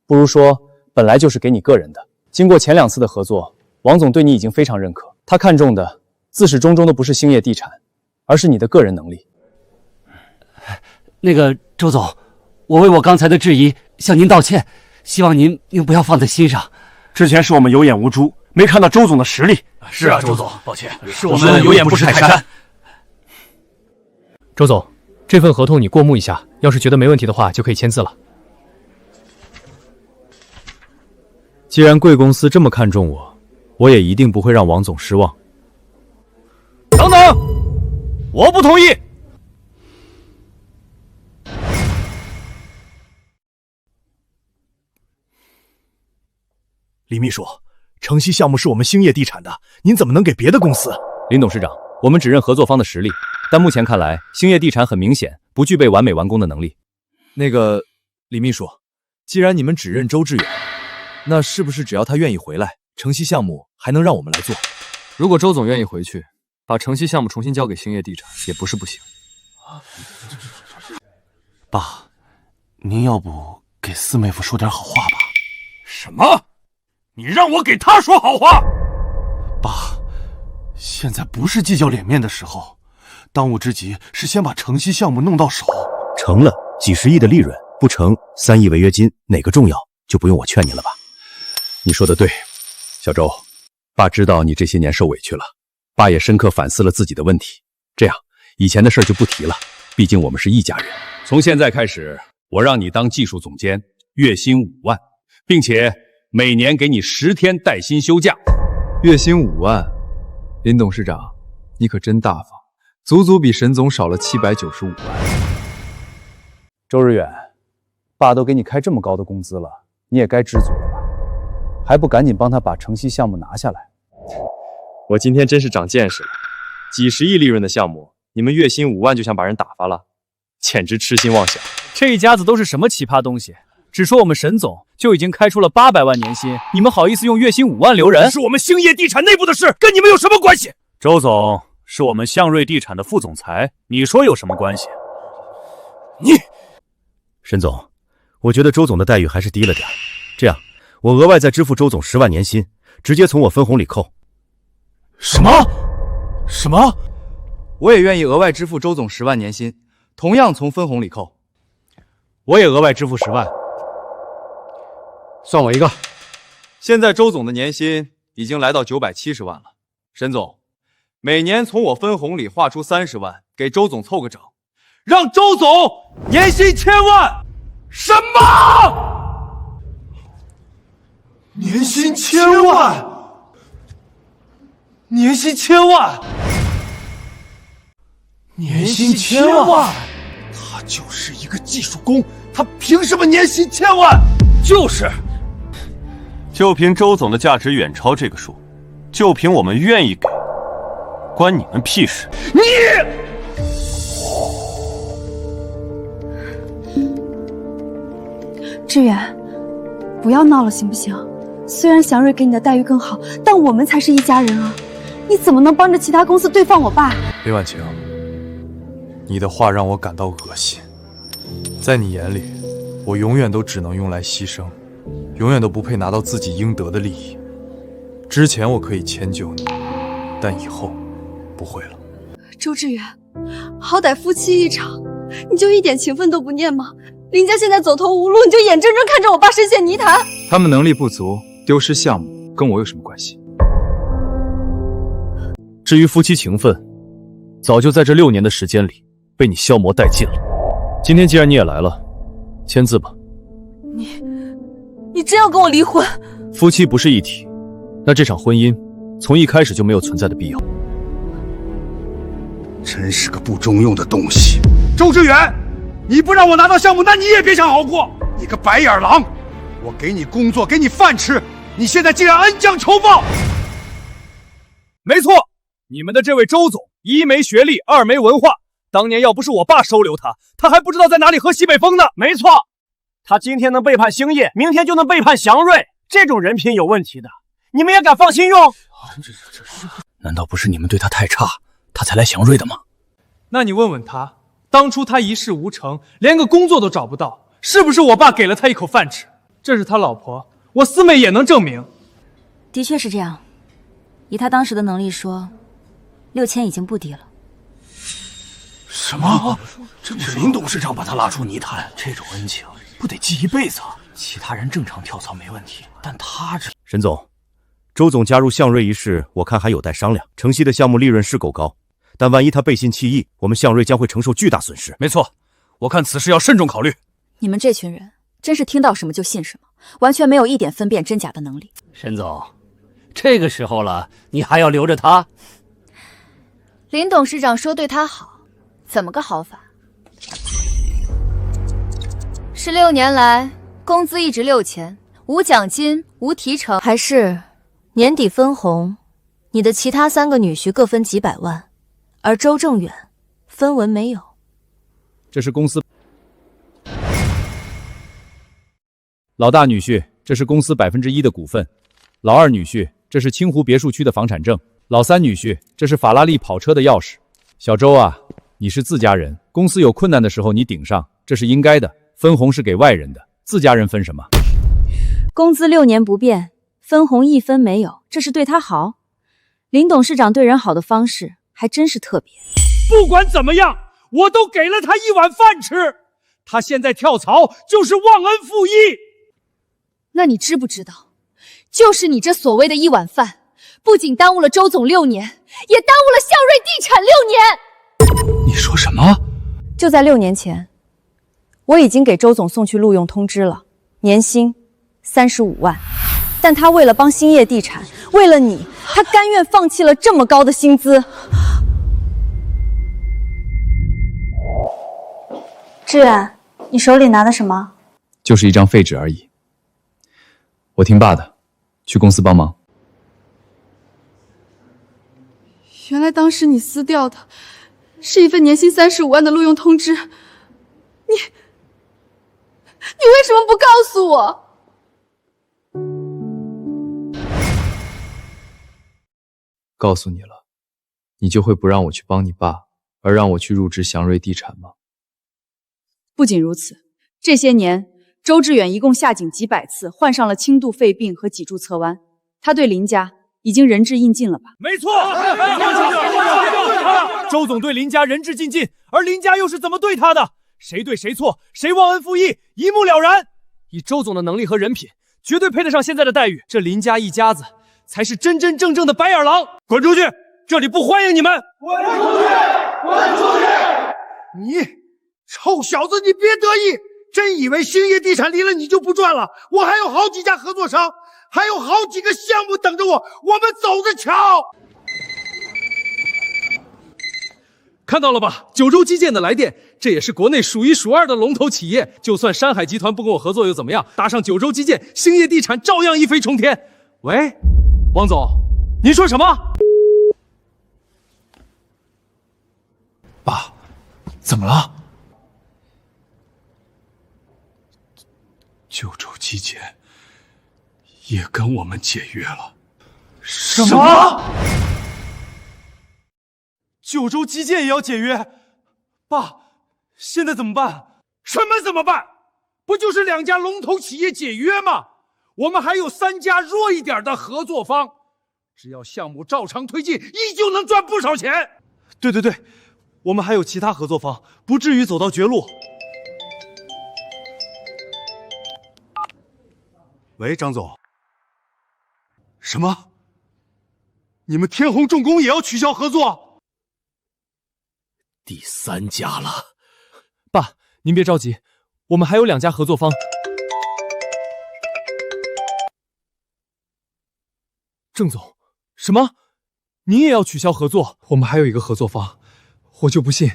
H: 不如说本来就是给你个人的。经过前2次的合作，王总对你已经非常认可，他看中的自始终的不是兴业地产，而是你的个人能力。
S: 那个周总，我为我刚才的质疑向您道歉，希望您不要放在心上。
N: 之前是我们有眼无珠，没看到周总的实力。
D: 是啊，周总，抱歉，
N: 是我们有眼不识泰山。
H: 周总，这份合同你过目一下，要是觉得没问题的话，就可以签字了。既然贵公司这么看重我，我也一定不会让王总失望。
N: 等等，我不同意。
D: 李秘书，城西项目是我们兴业地产的，您怎么能给别的公司？
H: 林董事长，我们只认合作方的实力，但目前看来，兴业地产很明显不具备完美完工的能力。那个李秘书，既然你们只认周志远，那是不是只要他愿意回来，城西项目还能让我们来做？如果周总愿意回去，把城西项目重新交给兴业地产，也不是不行。
N: 爸，您要不给四妹夫说点好话吧？
Q: 什么？你让我给他说好话？
N: 爸，现在不是计较脸面的时候，当务之急是先把城西项目弄到手。
F: 成了几十亿的利润，不成3亿违约金，哪个重要？就不用我劝你了吧？你说的对，小周，爸知道你这些年受委屈了，爸也深刻反思了自己的问题。这样，以前的事就不提了，毕竟我们是一家人。从现在开始，我让你当技术总监，月薪5万，并且每年给你10天带薪休假。
A: 月薪5万，林董事长，你可真大方，足足比沈总少了795万。
H: 周日远，爸都给你开这么高的工资了，你也该知足了吧？还不赶紧帮他把城西项目拿下来？
G: 我今天真是长见识了，几十亿利润的项目，你们月薪5万就想把人打发了，简直痴心妄想。
H: 这一家子都是什么奇葩东西？只说我们沈总就已经开出了800万年薪，你们好意思用月薪5万留人？
Q: 是我们兴业地产内部的事，跟你们有什么关系？
N: 周总是我们向瑞地产的副总裁，你说有什么关系？
F: 沈总，我觉得周总的待遇还是低了点，这样我额外再支付周总10万年薪，直接从我分红里扣。
D: 什么？
H: 我也愿意额外支付周总10万年薪，同样从分红里扣。
F: 我也额外支付10万，算我一个。
G: 现在周总的年薪已经来到970万了。沈总，每年从我分红里划出30万，给周总凑个整，让周总年薪1000万。什么？
N: 年薪1000万？年薪1000万？年薪1000万？他就是一个技术工，他凭什么年薪1000万？
Q: 就是，
F: 就凭周总的价值远超这个数，就凭我们愿意给，关你们屁事！
Q: 你。
J: 志远，不要闹了，行不行？虽然祥瑞给你的待遇更好，但我们才是一家人啊！你怎么能帮着其他公司对放我爸？
A: 李婉晴，你的话让我感到恶心。在你眼里，我永远都只能用来牺牲，永远都不配拿到自己应得的利益。之前我可以迁就你，但以后不会了。
J: 周志远，好歹夫妻一场，你就一点情分都不念吗？林家现在走投无路，你就眼睁睁看着我爸深陷泥潭。
H: 他们能力不足，丢失项目，跟我有什么关系？
R: 至于夫妻情分，早就在这6年的时间里被你消磨殆尽了。今天既然你也来了，签字吧。
J: 你真要跟我离婚？
R: 夫妻不是一体，那这场婚姻从一开始就没有存在的必要。
P: 真是个不中用的东西。
M: 周志远，你不让我拿到项目，那你也别想好过！你个白眼狼，我给你工作，给你饭吃，你现在竟然恩将仇报！
C: 没错，你们的这位周总，1没学历，2没文化。当年要不是我爸收留他，他还不知道在哪里喝西北风呢。
Q: 没错，他今天能背叛兴业，明天就能背叛祥瑞，这种人品有问题的，你们也敢放心用？
R: 难道不是你们对他太差，他才来祥瑞的吗？
H: 那你问问他，当初他一事无成，连个工作都找不到，是不是我爸给了他一口饭吃？这是他老婆，我四妹也能证明。
I: 的确是这样，以他当时的能力说，6000已经不低了。
N: 什么？这是林董事长把他拉出泥潭，这种恩情不得记一辈子？其他人正常跳槽没问题，但他这……
F: 沈总，周总加入向瑞一事，我看还有待商量。城西的项目利润是够高，但万一他背信弃义，我们向瑞将会承受巨大损失。
C: 没错，我看此事要慎重考虑。
I: 你们这群人真是听到什么就信什么，完全没有一点分辨真假的能力。
Q: 沈总，这个时候了，你还要留着他？
E: 林董事长说对他好。怎么个好法？16年来，工资一直6000，无奖金，无提成，
L: 还是年底分红，你的其他3个女婿各分几百万，而周正远分文没有。
C: 这是公司老大女婿，这是公司1%的股份；老二女婿，这是清湖别墅区的房产证；老三女婿，这是法拉利跑车的钥匙。小周啊。你是自家人，公司有困难的时候你顶上，这是应该的。分红是给外人的，自家人分什么？
B: 工资6年不变，分红1分没有，这是对他好。林董事长对人好的方式还真是特别。
C: 不管怎么样，我都给了他1碗饭吃，他现在跳槽就是忘恩负义。
B: 那你知不知道，就是你这所谓的1碗饭，不仅耽误了周总6年，也耽误了向瑞地产6年。
H: 你说什么？
B: 就在6年前，我已经给周总送去录用通知了，年薪35万。但他为了帮兴业地产，为了你，他甘愿放弃了这么高的薪资。
J: 志远，你手里拿的什么？
A: 就是一张废纸而已。我听爸的，去公司帮忙。
J: 原来当时你撕掉的是一份年薪35万的录用通知，你为什么不告诉我？
A: 告诉你了，你就会不让我去帮你爸，而让我去入职祥瑞地产吗？
B: 不仅如此，这些年周志远一共下井几百次，患上了轻度肺病和脊柱侧弯，他对林家已经仁至义尽了吧？
C: 没错，周总对林家仁至义尽，而林家又是怎么对他的？谁对谁错，谁忘恩负义，一目了然。以周总的能力和人品，绝对配得上现在的待遇。这林家一家子才是真真正正的白眼狼。滚出去！这里不欢迎你们！
M: 滚出去！滚出去！你臭小子，你别得意！真以为兴业地产离了你就不赚了？我还有好几家合作商，还有好几个项目等着我，我们走着瞧。
C: 看到了吧，九州基建的来电，这也是国内数一数二的龙头企业。就算山海集团不跟我合作又怎么样？搭上九州基建，兴业地产照样一飞冲天。喂，王总，您说什么？
D: 爸，怎么了？
M: 九州基建也跟我们解约了。
H: 什么？九州基建也要解约？爸，现在怎么办？
M: 什么怎么办？不就是2家龙头企业解约吗？我们还有3家弱一点的合作方，只要项目照常推进，依旧能赚不少钱。
H: 对，我们还有其他合作方，不至于走到绝路。
M: 喂，张总。什么？你们天虹重工也要取消合作？
N: 第3家了。
H: 爸，您别着急，我们还有2家合作方。郑总，什么？您也要取消合作？我们还有一个合作方，我就不信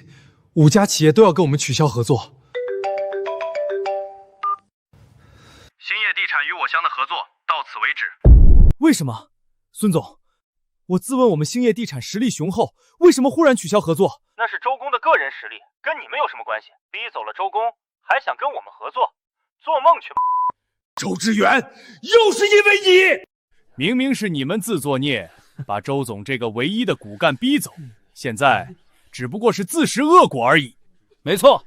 H: 5家企业都要跟我们取消合作。
T: 兴业地产与我乡的合作到此为止。
H: 为什么？孙总，我自问我们兴业地产实力雄厚，为什么忽然取消合作？
T: 那是周公的个人实力，跟你们有什么关系？逼走了周公，还想跟我们合作？做梦去吧！
M: 周志远，又是因为你！
C: 明明是你们自作孽，把周总这个唯一的骨干逼走，现在只不过是自食恶果而已。没错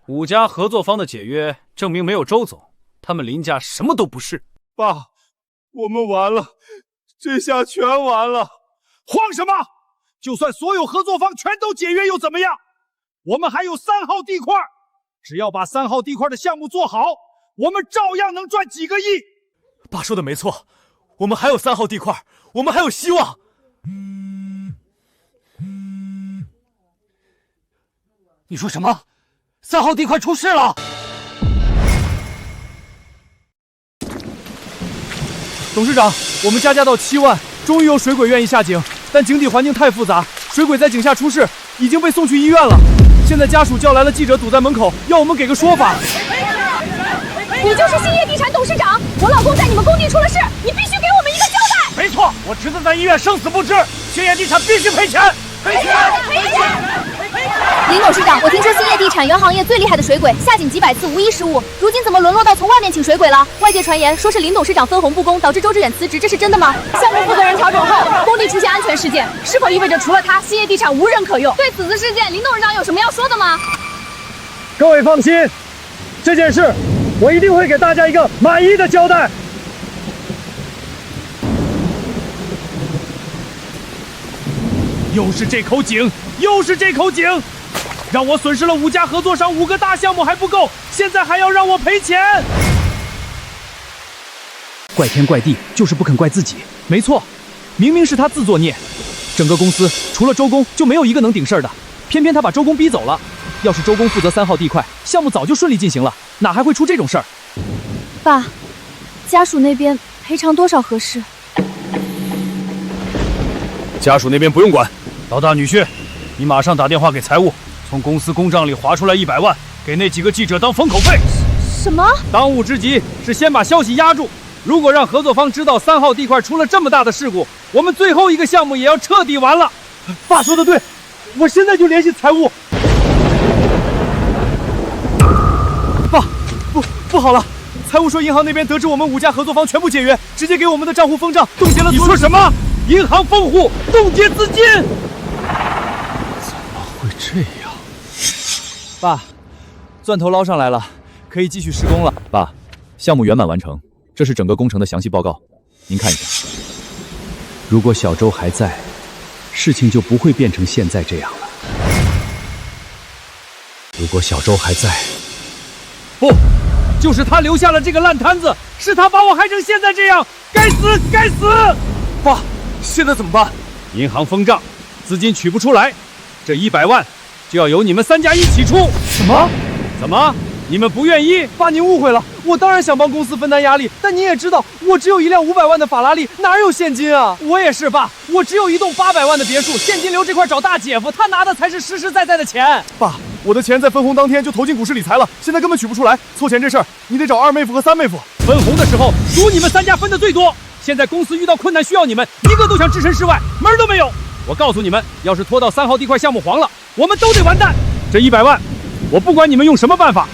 C: ，5家合作方的解约，证明没有周总，他们林家什么都不是。
M: 爸，我们完了，这下全完了！慌什么？就算所有合作方全都解约又怎么样？我们还有3号地块，只要把3号地块的项目做好，我们照样能赚几个亿。
H: 爸说的没错，我们还有3号地块，我们还有希望。
Q: 你说什么？3号地块出事了！
H: 董事长，我们加价到7万，终于有水鬼愿意下井，但井底环境太复杂，水鬼在井下出事，已经被送去医院了。现在家属叫来了记者，堵在门口，要我们给个说法。
J: 你就是兴业地产董事长，我老公在你们工地出了事，你必须给我们一个交代。
Q: 没错，我侄子在医院生死不知，兴业地产必须赔钱！赔钱！赔钱！
B: 林董事长，我听说兴业地产原行业最厉害的水鬼下井几百次无一失误，如今怎么沦落到从外面请水鬼了？外界传言说是林董事长分红不公，导致周志远辞职，这是真的吗？项目负责人调整后，工地出现安全事件，是否意味着除了他，兴业地产无人可用？对此次事件，林董事长有什么要说的吗？
V: 各位放心，这件事我一定会给大家一个满意的交代。
C: 又是这口井，又是这口井，让我损失了5家合作商，5个大项目还不够，现在还要让我赔钱。
H: 怪天怪地，就是不肯怪自己。没错，明明是他自作孽。整个公司除了周公就没有一个能顶事儿的，偏偏他把周公逼走了。要是周公负责3号地块，项目早就顺利进行了，哪还会出这种事儿？
B: 爸，家属那边赔偿多少合适？
C: 家属那边不用管。老大女婿，你马上打电话给财务，从公司公账里划出来100万，给那几个记者当封口费。
B: 什么？
C: 当务之急是先把消息压住。如果让合作方知道3号地块出了这么大的事故，我们最后一个项目也要彻底完了。
H: 爸说的对，我现在就联系财务。爸，不好了！财务说银行那边得知我们5家合作方全部解约，直接给我们的账户封账，冻结了。
C: 你说什么？银行封户，冻结资金？
M: 怎么会这样？
H: 爸，钻头捞上来了，可以继续施工了。爸，项目圆满完成，这是整个工程的详细报告，您看一下。
A: 如果小周还在，事情就不会变成现在这样了。如果小周还在，
C: 不，就是他留下了这个烂摊子，是他把我害成现在这样，该死，该死！
H: 爸，现在怎么办？
C: 银行封账，资金取不出来，这100万就要由你们3家一起出。
H: 什么？
C: 怎么？你们不愿意？
H: 爸，您误会了，我当然想帮公司分担压力，但您也知道，我只有一辆500万的法拉利，哪有现金啊？
C: 我也是，爸，我只有一栋800万的别墅，现金流这块找大姐夫，他拿的才是实实在在的钱。
H: 爸，我的钱在分红当天就投进股市理财了，现在根本取不出来。凑钱这事儿，你得找2妹夫和3妹夫。
C: 分红的时候，属你们3家分的最多。现在公司遇到困难需要你们，一个都想置身事外，门儿都没有。我告诉你们，要是拖到3号地块项目黄了，我们都得完蛋。这100万，我不管你们用什么办法，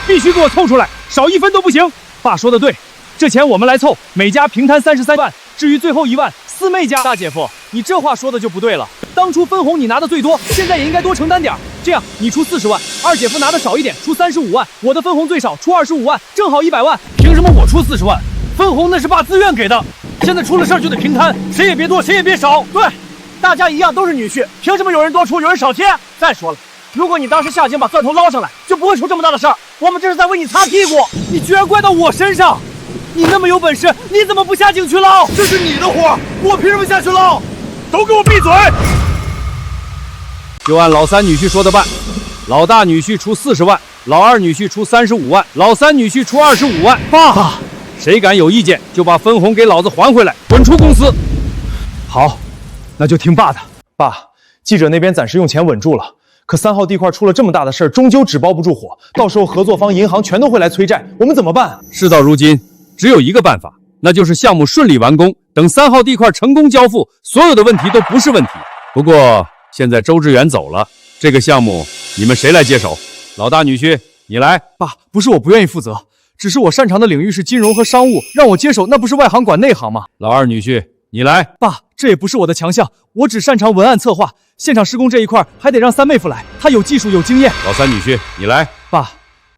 C: 必须给我凑出来，少1分都不行。爸说的对，这钱我们来凑，每家平摊33万。至于最后1万，四妹家。
H: 大姐夫，你这话说的就不对了。当初分红你拿的最多，现在也应该多承担点。这样，你出40万，二姐夫拿的少一点，出35万，我的分红最少，出25万，正好100万。
Q: 凭什么我出40万？分红那是爸自愿给的，现在出了事儿就得平摊，谁也别多，谁也别少。对，大家一样都是女婿，凭什么有人多出，有人少贴？再说了，如果你当时下井把钻头捞上来，就不会出这么大的事儿。我们这是在为你擦屁股，
H: 你居然怪到我身上！你那么有本事，你怎么不下井去捞？
Q: 这是你的活，我凭什么下去捞？都给我闭嘴！
C: 就按老3女婿说的办，老大女婿出40万，老2女婿出35万，老3女婿出25万。
H: 爸，
C: 谁敢有意见，就把分红给老子还回来，滚出公司！
H: 好，那就听爸的。爸，记者那边暂时用钱稳住了，可3号地块出了这么大的事儿，终究纸包不住火，到时候合作方银行全都会来催债，我们怎么办？
C: 事到如今，只有一个办法，那就是项目顺利完工，等3号地块成功交付，所有的问题都不是问题。不过现在周志远走了，这个项目你们谁来接手？老大女婿，你来。
H: 爸，不是我不愿意负责，只是我擅长的领域是金融和商务，让我接手那不是外行管内行吗？
C: 老2女婿，你来。
H: 爸，这也不是我的强项，我只擅长文案策划，现场施工这一块还得让3妹夫来，他有技术有经验。
C: 老3女婿，你来。
H: 爸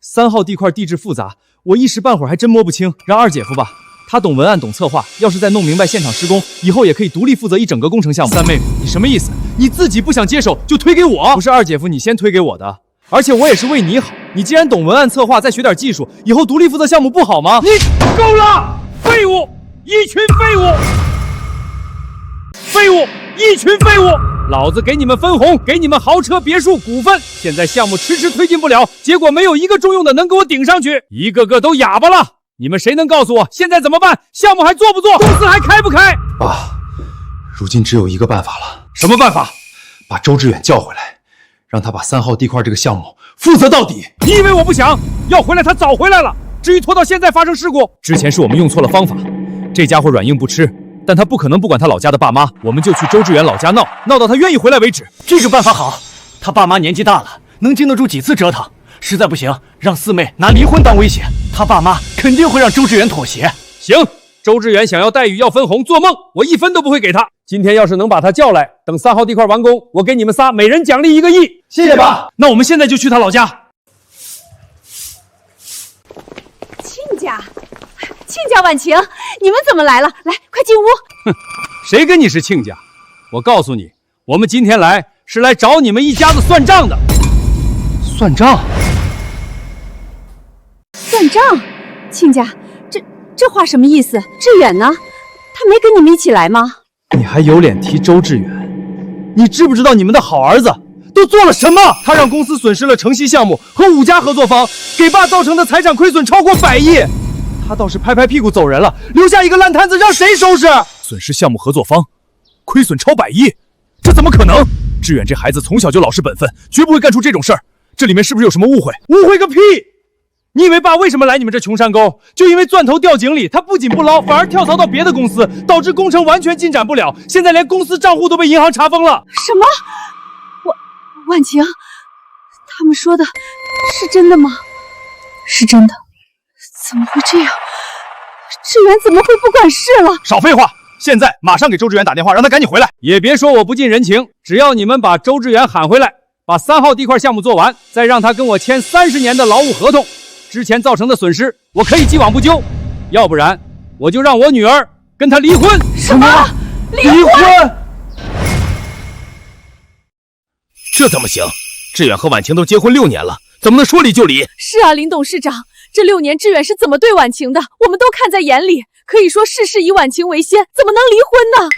H: ，3号地块地质复杂，我一时半会儿还真摸不清，让二姐夫吧，他懂文案懂策划，要是再弄明白现场施工，以后也可以独立负责一整个工程项目。3妹夫，你什么意思？你自己不想接手就推给我？不是二姐夫你先推给我的，而且我也是为你好。你既然懂文案策划，再学点技术，以后独立负责项目不好吗？
C: 你够了！废物，一群废物！废物，一群废物！老子给你们分红，给你们豪车别墅股份，现在项目迟迟推进不了，结果没有一个中用的能给我顶上去，一个个都哑巴了。你们谁能告诉我现在怎么办？项目还做不做？公司还开不开？
A: 爸，如今只有一个办法了。
C: 什么办法？
A: 把周志远叫回来，让他把3号地块这个项目负责到底。
C: 你以为我不想要回来？他早回来了。至于拖到现在发生事故，之前是我们用错了方法。这家伙软硬不吃，但他不可能不管他老家的爸妈，我们就去周志远老家闹，闹到他愿意回来为止。
Q: 这个办法好，他爸妈年纪大了，能经得住几次折腾。实在不行，让四妹拿离婚当威胁，他爸妈肯定会让周志远妥协。
C: 行，周志远想要待遇要分红，做梦，我1分都不会给他。今天要是能把他叫来，等3号地块完工，我给你们仨每人奖励1个亿。
H: 谢谢爸。那我们现在就去他老家。
J: 亲家婉晴，你们怎么来了？来，快进屋。
C: 哼，谁跟你是亲家？我告诉你，我们今天来是来找你们一家子算账的。
H: 算账？
J: 算账？亲家，这话什么意思？志远呢？他没跟你们一起来吗？
H: 你还有脸提周志远？你知不知道你们的好儿子都做了什么？他让公司损失了城西项目和5家合作方，给爸造成的财产亏损超过100亿。他倒是拍拍屁股走人了，留下一个烂摊子，让谁收拾？
K: 损失项目合作方，亏损超100亿，这怎么可能？志远这孩子从小就老实本分，绝不会干出这种事儿。这里面是不是有什么误会？
H: 误会个屁！你以为爸为什么来你们这穷山沟？就因为钻头掉井里，他不仅不捞，反而跳槽到别的公司，导致工程完全进展不了。现在连公司账户都被银行查封了。
J: 什么？婉晴，他们说的是真的吗？是真的。怎么会这样？志远怎么会不管事了？
H: 少废话！现在马上给周志远打电话，让他赶紧回来。
C: 也别说我不近人情，只要你们把周志远喊回来，把3号地块项目做完，再让他跟我签30年的劳务合同，之前造成的损失我可以既往不咎，要不然我就让我女儿跟他离婚。
J: 什么？离婚？
F: 这怎么行？志远和婉晴都结婚6年了，怎么能说离就离？
J: 是啊，林董事长，这6年志远是怎么对婉晴的，我们都看在眼里。
B: 可以说世事以晚晴为先，怎么能离婚呢？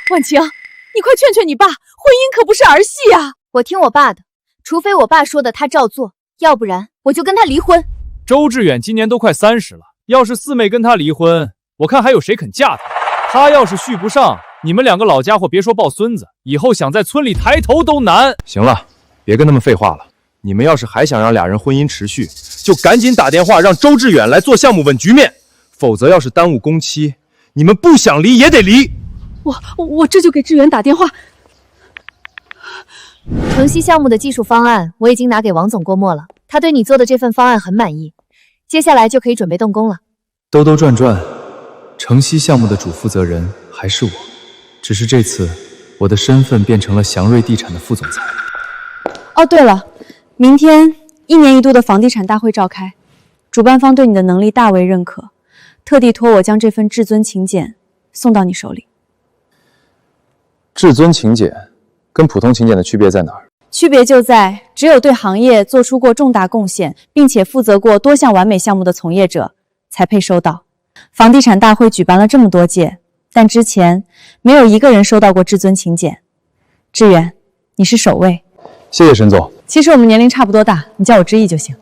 B: 婉晴，你快劝劝你爸，婚姻可不是儿戏啊！
L: 我听我爸的，除非我爸说的他照做，要不然我就跟他离婚。
C: 周志远今年都快30了，要是四妹跟他离婚，我看还有谁肯嫁他？他要是续不上，你们2个老家伙别说抱孙子，以后想在村里抬头都难。
G: 行了，别跟他们废话了。你们要是还想让俩人婚姻持续，就赶紧打电话让周志远来做项目稳局面，否则要是耽误工期，你们不想离也得离。
B: 我这就给志远打电话。
L: 城西项目的技术方案我已经拿给王总过目了，他对你做的这份方案很满意，接下来就可以准备动工了。
A: 兜兜转转，城西项目的主负责人还是我，只是这次我的身份变成了祥瑞地产的副总裁。
B: 哦，对了，明天1年1度的房地产大会召开，主办方对你的能力大为认可，特地托我将这份至尊请柬送到你手里。
A: 至尊请柬跟普通请柬的区别在哪儿？
B: 区别就在只有对行业做出过重大贡献，并且负责过多项完美项目的从业者才配收到。房地产大会举办了这么多届，但之前没有一个人收到过至尊请柬。志远，你是首位。
A: 谢谢沈总。
B: 其实我们年龄差不多大，你叫我志毅就行。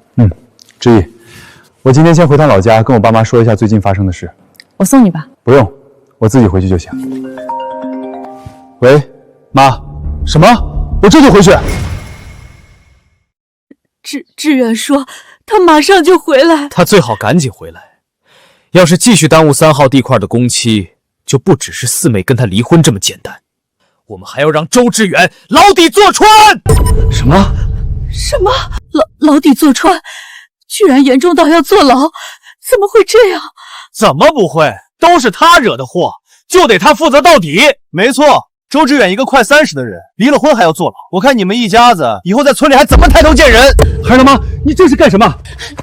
A: 志毅，我今天先回趟老家，跟我爸妈说一下最近发生的事。
B: 我送你吧。
A: 不用，我自己回去就行。喂，妈，什么？我这就回去。
B: 志远说他马上就回来。
D: 他最好赶紧回来，要是继续耽误3号地块的工期，就不只是四妹跟他离婚这么简单，我们还要让周志远牢底坐穿。
A: 什么？
B: 牢底坐穿？居然严重到要坐牢？怎么会这样？
D: 怎么不会？都是他惹的祸，就得他负责到底。
G: 没错，周志远一个快30的人，离了婚还要坐牢，我看你们一家子以后在村里还怎么抬头见人？
H: 孩儿他妈，你这是干什么？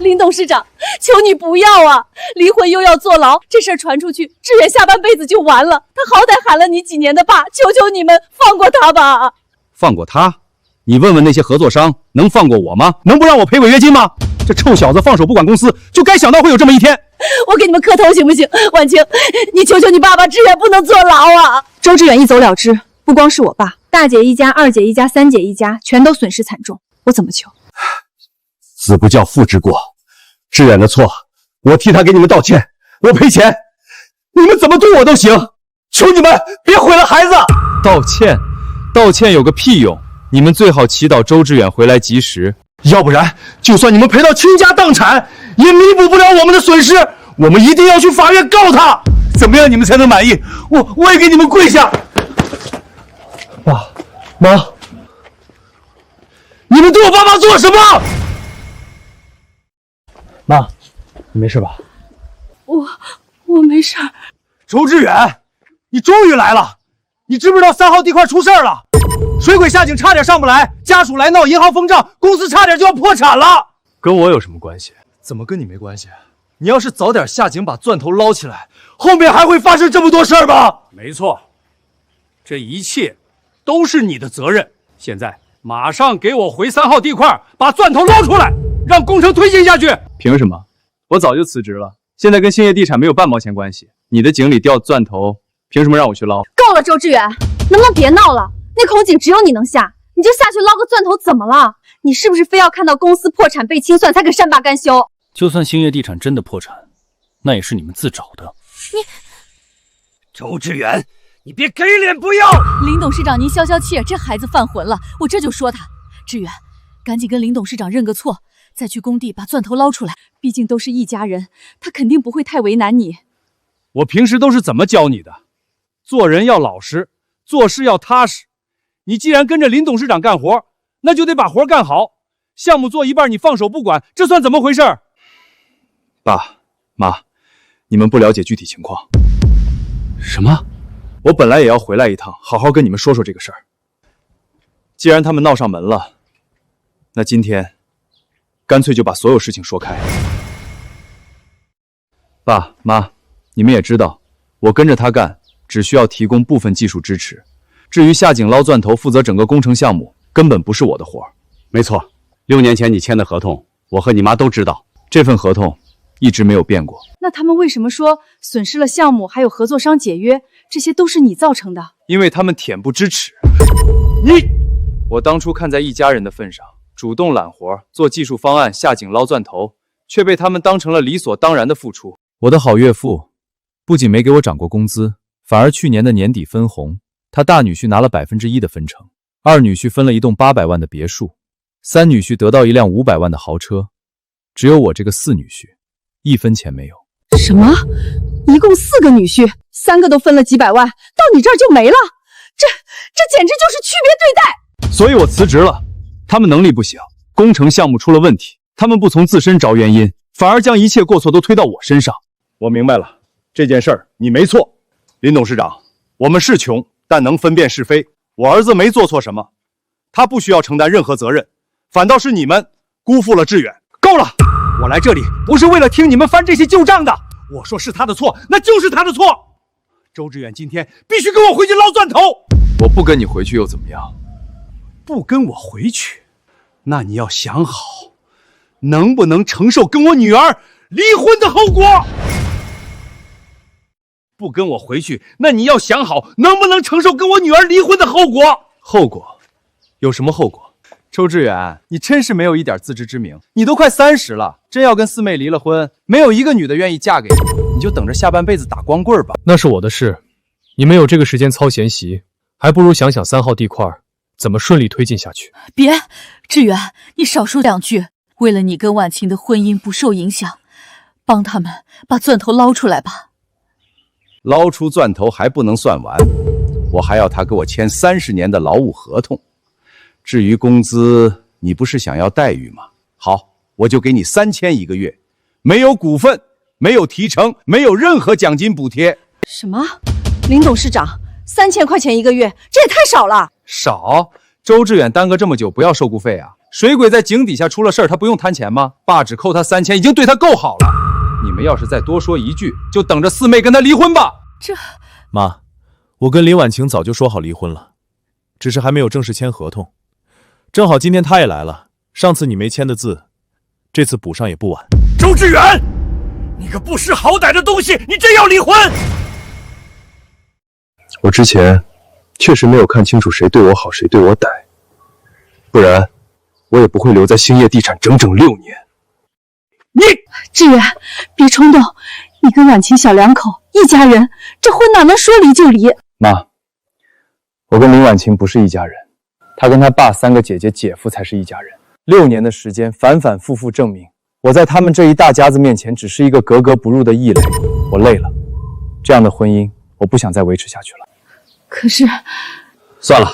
B: 林董事长，求你不要啊！离婚又要坐牢，这事儿传出去，志远下半辈子就完了。他好歹喊了你几年的爸，求求你们放过他吧！
C: 放过他？你问问那些合作商，能放过我吗？能不让我赔违约金吗？这臭小子放手不管公司，就该想到会有这么一天。
B: 我给你们磕头行不行？婉晴，你求求你爸爸，志远不能坐牢啊！周志远一走了之，不光是我爸，大姐一家、二姐一家、三姐一家，全都损失惨重。我怎么求？
P: 子不教父之过，志远的错，我替他给你们道歉，我赔钱，你们怎么对我都行，求你们别毁了孩子。
A: 道歉？道歉有个屁用！你们最好祈祷周志远回来及时，
P: 要不然就算你们赔到倾家荡产，也弥补不了我们的损失。我们一定要去法院告他，怎么样你们才能满意？我也给你们跪下。爸妈，你们对我爸妈做什么？
H: 妈，你没事吧？
B: 我没事。
G: 周志远，你终于来了！你知不知道3号地块出事儿了？水鬼下井差点上不来，家属来闹银行封账，公司差点就要破产了。
A: 跟我有什么关系？
G: 怎么跟你没关系？你要是早点下井把钻头捞起来，后面还会发生这么多事儿吗？
C: 没错，这一切都是你的责任。现在马上给我回3号地块，把钻头捞出来，让工程推进下去。
A: 凭什么？我早就辞职了，现在跟兴业地产没有半毛钱关系。你的井里掉钻头，凭什么让我去捞？
B: 够了，周志远，能不能别闹了？那口井只有你能下，你就下去捞个钻头，怎么了？你是不是非要看到公司破产被清算才肯善罢甘休？
S: 就算兴业地产真的破产，那也是你们自找的。
Q: 周志远，你别给脸不要！
E: 林董事长，您消消气，这孩子犯浑了，我这就说他。志远，赶紧跟林董事长认个错，再去工地把钻头捞出来。
B: 毕竟都是一家人，他肯定不会太为难你。
C: 我平时都是怎么教你的？做人要老实，做事要踏实。你既然跟着林董事长干活，那就得把活干好。项目做一半你放手不管，这算怎么回事？
A: 爸妈，你们不了解具体情况。
C: 什么？
A: 我本来也要回来一趟，好好跟你们说说这个事儿。既然他们闹上门了，那今天干脆就把所有事情说开。爸妈，你们也知道，我跟着他干，只需要提供部分技术支持。至于下井捞钻头，负责整个工程项目，根本不是我的活儿。
C: 没错，6年前你签的合同，我和你妈都知道。
A: 这份合同一直没有变过。
B: 那他们为什么说损失了项目，还有合作商解约，这些都是你造成的？
H: 因为他们恬不知耻。我当初看在一家人的份上，主动揽活，做技术方案，下井捞钻头，却被他们当成了理所当然的付出。
A: 我的好岳父不仅没给我涨过工资，反而去年的年底分红，他大女婿拿了1%的分成，二女婿分了一栋800万的别墅，三女婿得到一辆500万的豪车，只有我这个四女婿1分钱没有。
B: 什么？一共4个女婿，3个都分了几百万，到你这儿就没了？这简直就是区别对待！
H: 所以我辞职了。他们能力不行，工程项目出了问题，他们不从自身找原因，反而将一切过错都推到我身上。
F: 我明白了，这件事儿你没错，林董事长，我们是穷，但能分辨是非。我儿子没做错什么，他不需要承担任何责任，反倒是你们辜负了志远。
H: 够了！我来这里不是为了听你们翻这些旧账的，我说是他的错，那就是他的错。周志远今天必须跟我回去捞钻头。
A: 我不跟你回去又怎么样？
H: 不跟我回去，那你要想好，能不能承受跟我女儿离婚的后果？不跟我回去，那你要想好，能不能承受跟我女儿离婚的后果？后果？有什么后果？周志远，你真是没有一点自知之明。你都快30了，真要跟四妹离了婚，没有一个女的愿意嫁给你，你就等着下半辈子打光棍吧。
V: 那是我的事，你们有这个时间操闲习，还不如想想3号地块怎么顺利推进下去。
E: 别，志远，你少说2句。为了你跟婉晴的婚姻不受影响，帮他们把钻头捞出来吧。
F: 捞出钻头还不能算完，我还要他给我签30年的劳务合同。至于工资，你不是想要待遇吗？好，我就给你3000一个月，没有股份，没有提成，没有任何奖金补贴。
B: 什么？林董事长，3000块钱一个月，这也太少了。
H: 少？周志远耽搁这么久，不要受雇费啊？水鬼在井底下出了事儿，他不用摊钱吗？爸只扣他3000，已经对他够好了。你们要是再多说一句，就等着四妹跟他离婚吧。
K: 妈，我跟林婉晴早就说好离婚了，只是还没有正式签合同。正好今天她也来了，上次你没签的字，这次补上也不晚。
Q: 周志远，你个不识好歹的东西，你真要离婚？
K: 我之前确实没有看清楚谁对我好，谁对我歹，不然我也不会留在兴业地产整整6年。
B: 志远，别冲动，你跟婉晴小两口一家人，这婚哪能说离就离？
H: 妈，我跟林婉晴不是一家人，她跟她爸3个姐姐姐夫才是一家人。6年的时间，反反复复证明，我在他们这一大家子面前只是一个格格不入的异类。我累了，这样的婚姻我不想再维持下去了。
B: 可是，
O: 算了，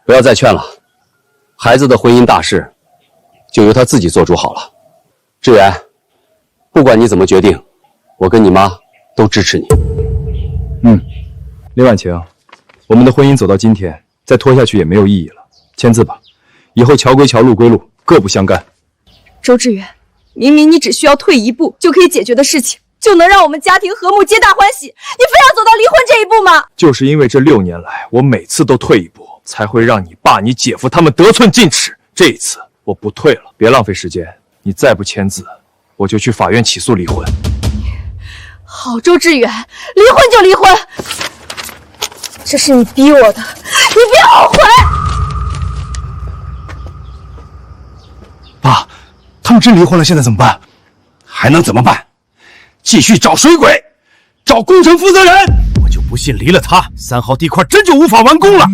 O: 不要再劝了，孩子的婚姻大事，就由他自己做主好了。志远，不管你怎么决定，我跟你妈都支持你。
H: 林婉晴，我们的婚姻走到今天，再拖下去也没有意义了，签字吧。以后桥归桥，路归路，各不相干。
B: 周志远，明明你只需要退一步就可以解决的事情，就能让我们家庭和睦，皆大欢喜，你非要走到离婚这一步吗？
K: 就是因为这6年来，我每次都退一步，才会让你爸、你姐夫他们得寸进尺。这一次我不退了，别浪费时间。你再不签字，我就去法院起诉离婚。
B: 好，周志远，离婚就离婚，这是你逼我的，你别后悔。
Q: 爸，他们真离婚了，现在怎么办？还能怎么办？继续找水鬼，找工程负责人。我就不信离了他，3号地块真就无法完工了。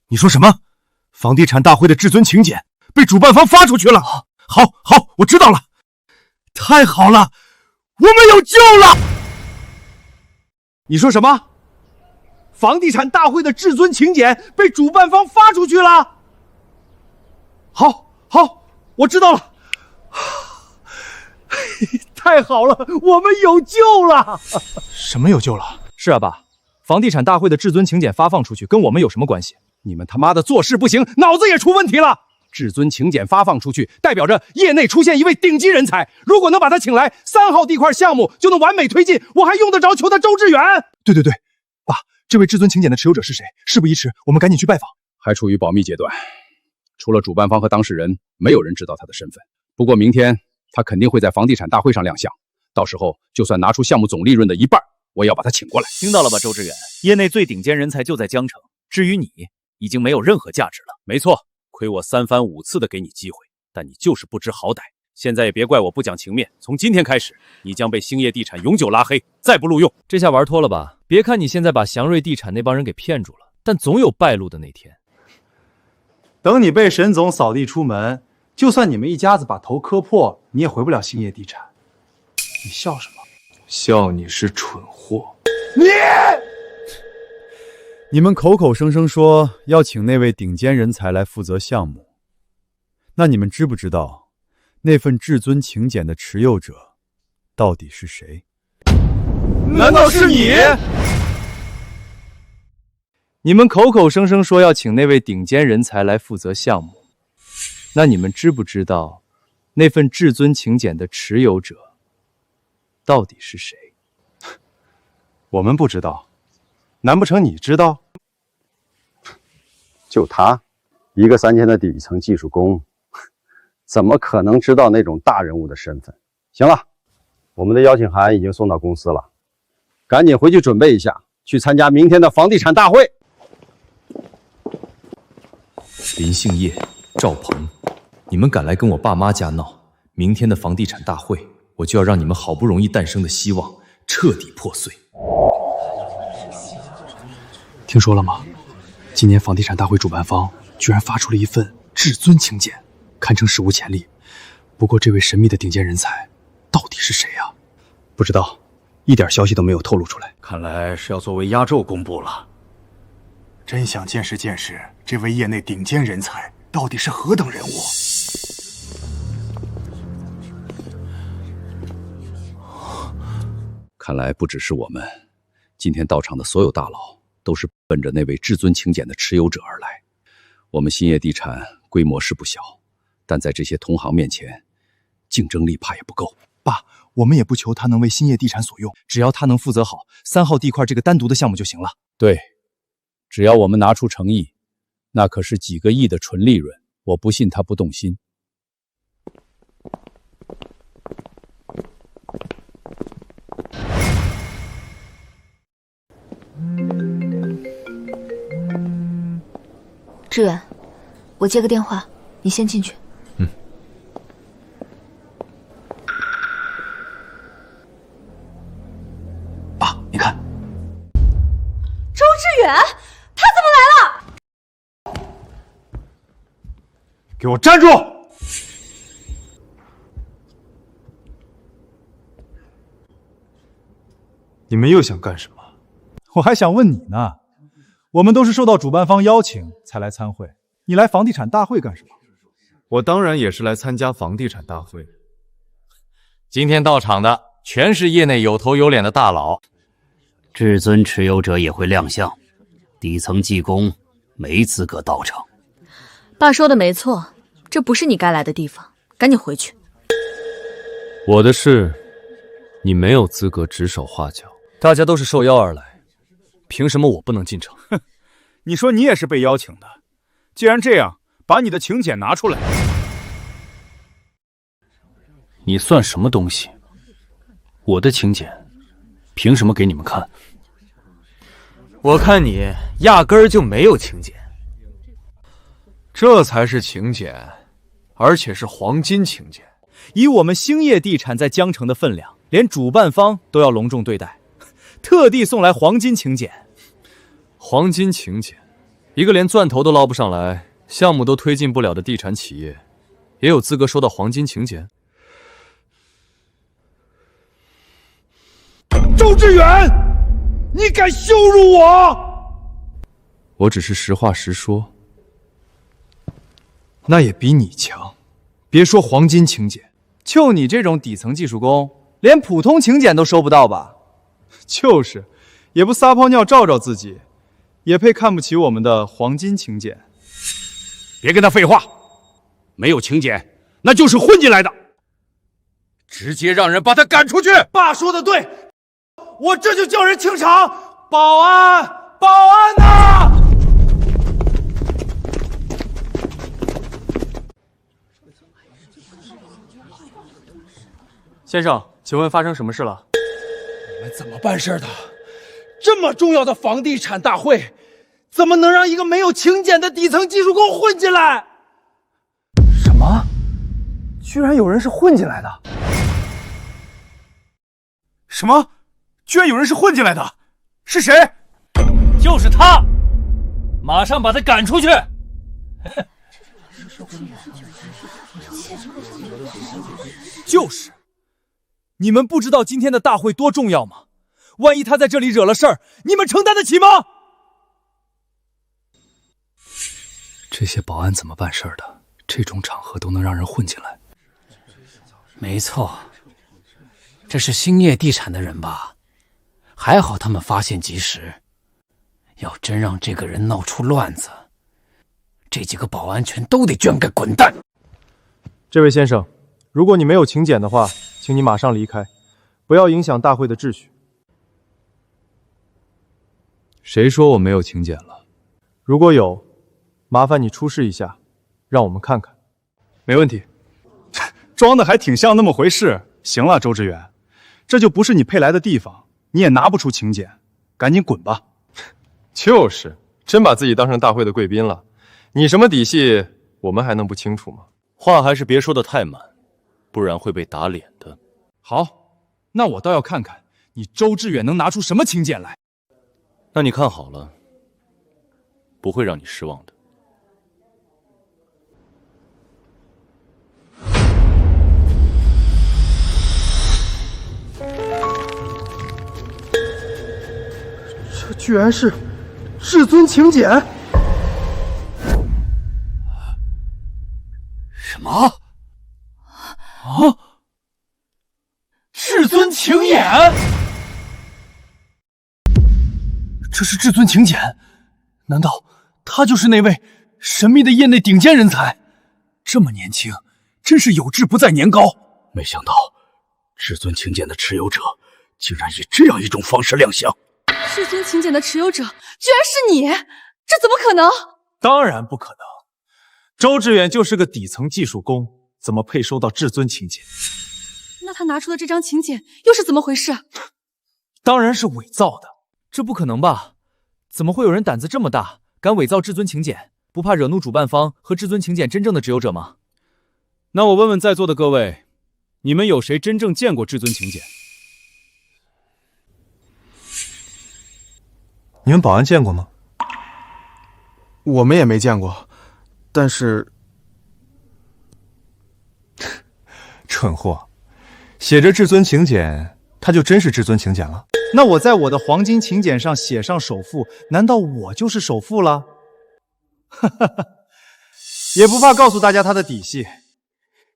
Q: 你说什么？房地产大会的至尊请柬被主办方发出去了。好，我知道了。太好了，我们有救了。
H: 你说什么？房地产大会的至尊请柬被主办方发出去了？好，我知道了。太好了，我们有救了。什么有救了？是啊，爸，房地产大会的至尊请柬发放出去，跟我们有什么关系？你们他妈的做事不行，脑子也出问题了。至尊请柬发放出去，代表着业内出现一位顶级人才。如果能把他请来，3号地块项目就能完美推进。我还用得着求他周志远？
K: 对，爸，这位至尊请柬的持有者是谁？事不宜迟，我们赶紧去拜访。
F: 还处于保密阶段，除了主办方和当事人，没有人知道他的身份。
C: 不过明天他肯定会在房地产大会上亮相，到时候就算拿出项目总利润的一半，我也要把他请过来。
R: 听到了吧，周志远，业内最顶尖人才就在江城，至于你，已经没有任何价值了。
C: 没错，亏我3番5次的给你机会，但你就是不知好歹。现在也别怪我不讲情面，从今天开始，你将被兴业地产永久拉黑，再不录用。
V: 这下玩脱了吧？别看你现在把祥瑞地产那帮人给骗住了，但总有败露的那天。
H: 等你被沈总扫地出门，就算你们一家子把头磕破，你也回不了兴业地产。你笑什么？
K: 笑你是蠢货。
H: 你们口口声声说要请那位顶尖人才来负责项目，那你们知不知道那份至尊请柬的持有者到底是谁？
M: 难道是你？
H: 你们口口声声说要请那位顶尖人才来负责项目，那你们知不知道那份至尊请柬的持有者到底是谁？我们不知道，难不成你知道？
O: 就他一个3000的底层技术工，怎么可能知道那种大人物的身份？行了，我们的邀请函已经送到公司了，赶紧回去准备一下，去参加明天的房地产大会。
A: 林姓业、赵鹏，你们敢来跟我爸妈家闹，明天的房地产大会，我就要让你们好不容易诞生的希望彻底破碎。
D: 听说了吗？今年房地产大会主办方居然发出了一份至尊请柬，堪称史无前例。不过这位神秘的顶尖人才到底是谁啊？不知道，一点消息都没有透露出来。
N: 看来是要作为压轴公布了。
D: 真想见识见识这位业内顶尖人才到底是何等人物。
O: 看来不只是我们，今天到场的所有大佬都是奔着那位至尊请柬的持有者而来。我们兴业地产规模是不小，但在这些同行面前，竞争力怕也不够。
H: 爸，我们也不求他能为兴业地产所用，只要他能负责好3号地块这个单独的项目就行了。
S: 对，只要我们拿出诚意，那可是几个亿的纯利润，我不信他不动心。
I: 志远，我接个电话，你先进去。
D: 爸，你看，
J: 周志远，他怎么来了？
H: 给我站住！你们又想干什么？我还想问你呢。我们都是受到主办方邀请才来参会，你来房地产大会干什么？
K: 我当然也是来参加房地产大会。
A: 今天到场的全是业内有头有脸的大佬，
Q: 至尊持有者也会亮相，底层技工没资格到场。
E: 爸说的没错，这不是你该来的地方，赶紧回去。
V: 我的事，你没有资格指手画脚。大家都是受邀而来，凭什么我不能进城？
M: 哼，你说你也是被邀请的，既然这样，把你的请柬拿出来。
V: 你算什么东西？我的请柬，凭什么给你们看？
H: 我看你压根儿就没有请柬，这才是请柬，而且是黄金请柬。以我们兴业地产在江城的分量，连主办方都要隆重对待，特地送来黄金请柬。
V: 黄金请柬，一个连钻头都捞不上来，项目都推进不了的地产企业，也有资格收到黄金请柬？
M: 周志远，你敢羞辱我！
H: 我只是实话实说，那也比你强。别说黄金请柬，就你这种底层技术工，连普通请柬都收不到吧？就是，也不撒泡尿照照自己，也配看不起我们的黄金请柬？
C: 别跟他废话，没有请柬，那就是混进来的，直接让人把他赶出去。
H: 爸说的对，我这就叫人清场！保安，保安呐！
V: 先生，请问发生什么事了？
N: 你们怎么办事的？这么重要的房地产大会，怎么能让一个没有请柬的底层技术工混进来？
H: 什么？居然有人是混进来的？
N: 什么？居然有人是混进来的？是谁？
S: 就是他！马上把他赶出去！
H: 就是，你们不知道今天的大会多重要吗？万一他在这里惹了事儿，你们承担得起吗？
D: 这些保安怎么办事的？这种场合都能让人混进来？
N: 没错，这是兴业地产的人吧？还好他们发现及时。要真让这个人闹出乱子，这几个保安全都得捐给滚蛋！
G: 这位先生，如果你没有请柬的话，请你马上离开，不要影响大会的秩序。
A: 谁说我没有请柬了？
G: 如果有，麻烦你出示一下，让我们看看。
H: 没问题，装的还挺像那么回事。行了，周志远，这就不是你配来的地方，你也拿不出请柬，赶紧滚吧。
G: 就是，真把自己当成大会的贵宾了。你什么底细，我们还能不清楚吗？
F: 话还是别说的太满，不然会被打脸的。
H: 好，那我倒要看看你周志远能拿出什么请柬来。
F: 那你看好了，不会让你失望的。
G: 这居然是至尊请柬！
N: 什么？啊！至尊请柬？
H: 这是至尊请柬？难道他就是那位神秘的业内顶尖人才？这么年轻，真是有志不在年高。
N: 没想到，至尊请柬的持有者竟然以这样一种方式亮相。
B: 至尊请柬的持有者居然是你，这怎么可能？
H: 当然不可能，周志远就是个底层技术工，怎么配收到至尊请柬？
B: 那他拿出的这张请柬又是怎么回事？
H: 当然是伪造的。
V: 这不可能吧？怎么会有人胆子这么大，敢伪造至尊请柬？不怕惹怒主办方和至尊请柬真正的持有者吗？
C: 那我问问在座的各位，你们有谁真正见过至尊请柬？
G: 你们保安见过吗？我们也没见过，但是……蠢货，写着至尊请柬，他就真是至尊请柬了？
H: 那我在我的黄金请柬上写上首富，难道我就是首富了？哈哈哈，也不怕告诉大家他的底细。